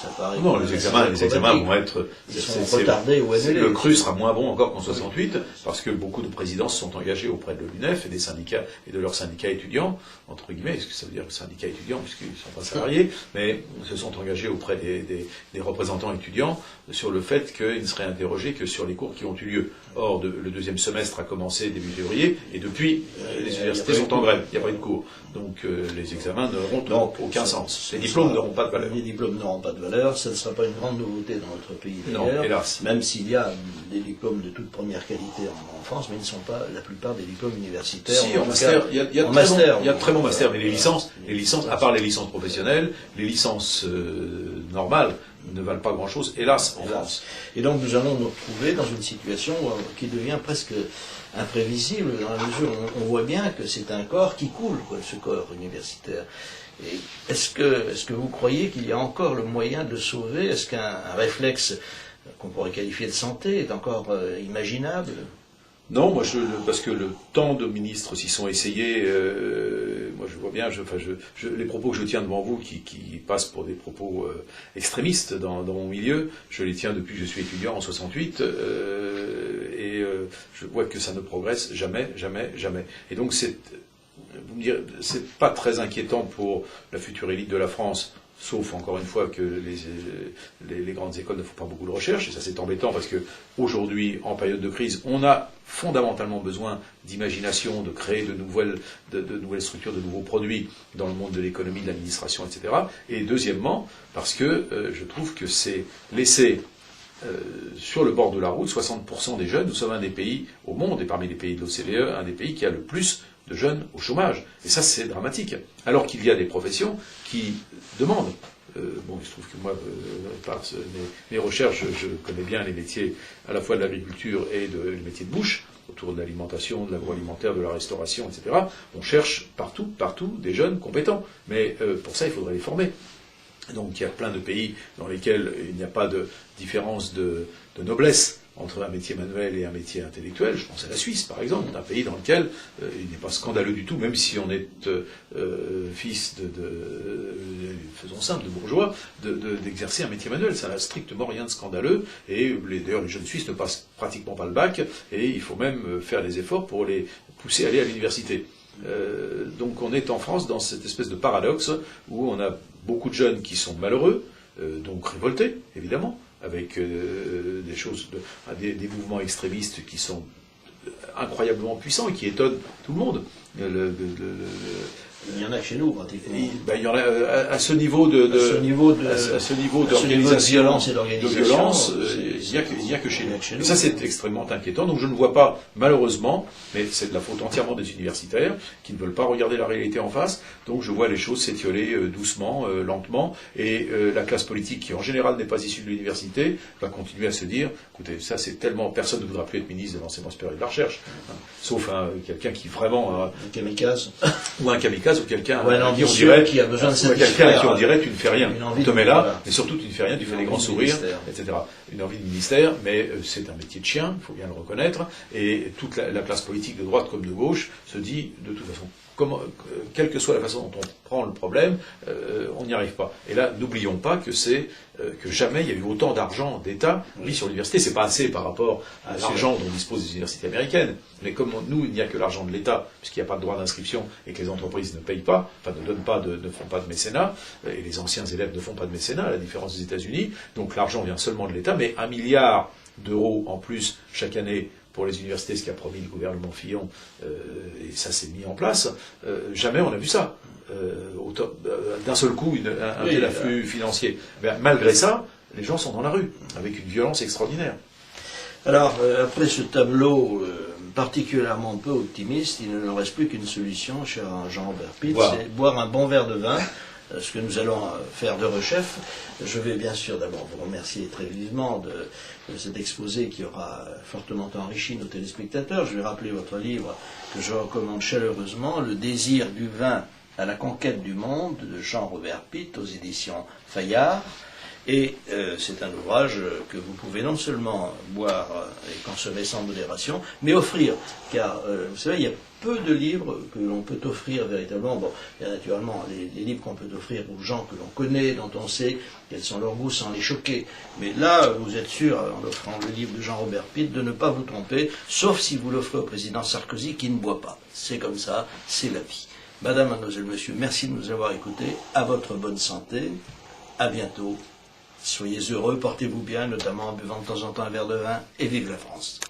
ça paraît. Non, les examens vont être... Ils sont retardés ou annulés. Le cru sera moins bon encore qu'en 68, parce que beaucoup de présidents se sont engagés auprès de l'UNEF et des syndicats et de leurs syndicats étudiants, entre guillemets, est-ce que ça veut dire syndicats étudiants, puisqu'ils ne sont pas salariés, mais se sont engagés auprès des représentants étudiants sur le fait qu'ils ne seraient interrogés que sur les cours qui ont eu lieu. Or, le deuxième semestre a commencé début février, et depuis, les universités sont en grève, il n'y a pas eu de cours. Donc les examens n'auront aucun sens. Les diplômes n'auront pas de valeur. Les diplômes n'auront pas de valeur, ça ne sera pas une grande nouveauté dans notre pays Non, d'ailleurs, hélas. même s'il y a des diplômes de toute première qualité en France, mais ils ne sont pas la plupart des diplômes universitaires. Si, en master, il y a de très bons masters, mais les licences, à part les licences professionnelles, les licences normales ne valent pas grand-chose, hélas, en France. Et donc nous allons nous retrouver dans une situation qui devient presque imprévisible, dans la mesure où on voit bien que c'est un corps qui coule, ce corps universitaire. Et est-ce que vous croyez qu'il y a encore le moyen de le sauver? Est-ce qu'un réflexe qu'on pourrait qualifier de santé est encore imaginable? Non, moi, parce que le temps de ministres s'y sont essayés, moi je vois bien, les propos que je tiens devant vous, qui passent pour des propos extrémistes dans mon milieu, je les tiens depuis que je suis étudiant en 68, et je vois que ça ne progresse jamais, jamais, jamais. Et donc vous me direz, c'est pas très inquiétant pour la future élite de la France, sauf encore une fois que les grandes écoles ne font pas beaucoup de recherche, et ça c'est embêtant parce que aujourd'hui, en période de crise, on a fondamentalement besoin d'imagination, de créer de nouvelles structures, de nouveaux produits dans le monde de l'économie, de l'administration, etc. Et deuxièmement, parce que je trouve que c'est laisser sur le bord de la route 60% des jeunes. Nous sommes un des pays au monde, et parmi les pays de l'OCDE, un des pays qui a le plus de jeunes au chômage. Et ça, c'est dramatique. Alors qu'il y a des professions qui demandent. Il se trouve que moi, par mes recherches, je connais bien les métiers à la fois de l'agriculture et les métiers de bouche, autour de l'alimentation, de l'agroalimentaire, de la restauration, etc. On cherche partout des jeunes compétents. Mais pour ça, il faudrait les former. Donc il y a plein de pays dans lesquels il n'y a pas de différence de noblesse entre un métier manuel et un métier intellectuel. Je pense à la Suisse, par exemple, un pays dans lequel il n'est pas scandaleux du tout, même si on est fils faisons simple, de bourgeois, d'exercer un métier manuel. Ça n'a strictement rien de scandaleux, et d'ailleurs les jeunes Suisses ne passent pratiquement pas le bac, et il faut même faire des efforts pour les pousser à aller à l'université. Donc on est en France dans cette espèce de paradoxe où on a beaucoup de jeunes qui sont malheureux, donc révoltés, évidemment, avec des mouvements extrémistes qui sont incroyablement puissants et qui étonnent tout le monde. Il y en a chez nous, pratiquement. Il y en a à ce niveau d'organisation, de violence, il n'y a que chez nous. Et ça, c'est extrêmement inquiétant. Donc je ne vois pas, malheureusement, mais c'est de la faute entièrement des universitaires, qui ne veulent pas regarder la réalité en face. Donc je vois les choses s'étioler doucement, lentement, et la classe politique, qui en général n'est pas issue de l'université, va continuer à se dire, écoutez, ça c'est tellement, personne ne voudra plus être ministre de l'enseignement supérieur et de la recherche, sauf quelqu'un qui vraiment... un kamikaze. Ou un kamikaze, ou quelqu'un qui a besoin de quelqu'un à qui on dirait tu ne fais rien, on te met là, voilà. Mais surtout tu ne fais rien, tu fais des grands sourires, etc. Une envie de ministère, mais c'est un métier de chien, il faut bien le reconnaître, et toute la classe politique de droite comme de gauche se dit, de toute façon, quelle que soit la façon dont on prend le problème, on n'y arrive pas. Et là, n'oublions pas que que jamais il y a eu autant d'argent d'État mis sur l'université. C'est pas assez par rapport à l'argent dont disposent les universités américaines. Mais comme nous, il n'y a que l'argent de l'État, puisqu'il n'y a pas de droit d'inscription et que les entreprises ne payent pas, enfin ne font pas de mécénat, et les anciens élèves ne font pas de mécénat, à la différence des États-Unis. Donc l'argent vient seulement de l'État, mais 1 milliard d'euros en plus chaque année pour les universités, ce qu'a promis le gouvernement Fillon, et ça s'est mis en place, jamais on a vu ça. D'un seul coup, un tel afflux financier. Mais malgré ça, les gens sont dans la rue, avec une violence extraordinaire. Alors, après ce tableau particulièrement peu optimiste, il ne nous reste plus qu'une solution, cher Jean-Robert Pitt, c'est boire un bon verre de vin, ce que nous allons faire de rechef. Je vais bien sûr d'abord vous remercier très vivement de cet exposé qui aura fortement enrichi nos téléspectateurs. Je vais rappeler votre livre que je recommande chaleureusement, Le désir du vin à la conquête du monde, de Jean-Robert Pitt, aux éditions Fayard. Et c'est un ouvrage que vous pouvez non seulement boire et consommer sans modération, mais offrir. Car, vous savez, il y a peu de livres que l'on peut offrir véritablement. Bon, il y a naturellement les livres qu'on peut offrir aux gens que l'on connaît, dont on sait quels sont leurs goûts sans les choquer. Mais là, vous êtes sûr, en offrant le livre de Jean-Robert Pitt, de ne pas vous tromper, sauf si vous l'offrez au président Sarkozy qui ne boit pas. C'est comme ça, c'est la vie. Madame, mademoiselle, monsieur, merci de nous avoir écoutés. À votre bonne santé. À bientôt. Soyez heureux, portez-vous bien, notamment en buvant de temps en temps un verre de vin, et vive la France.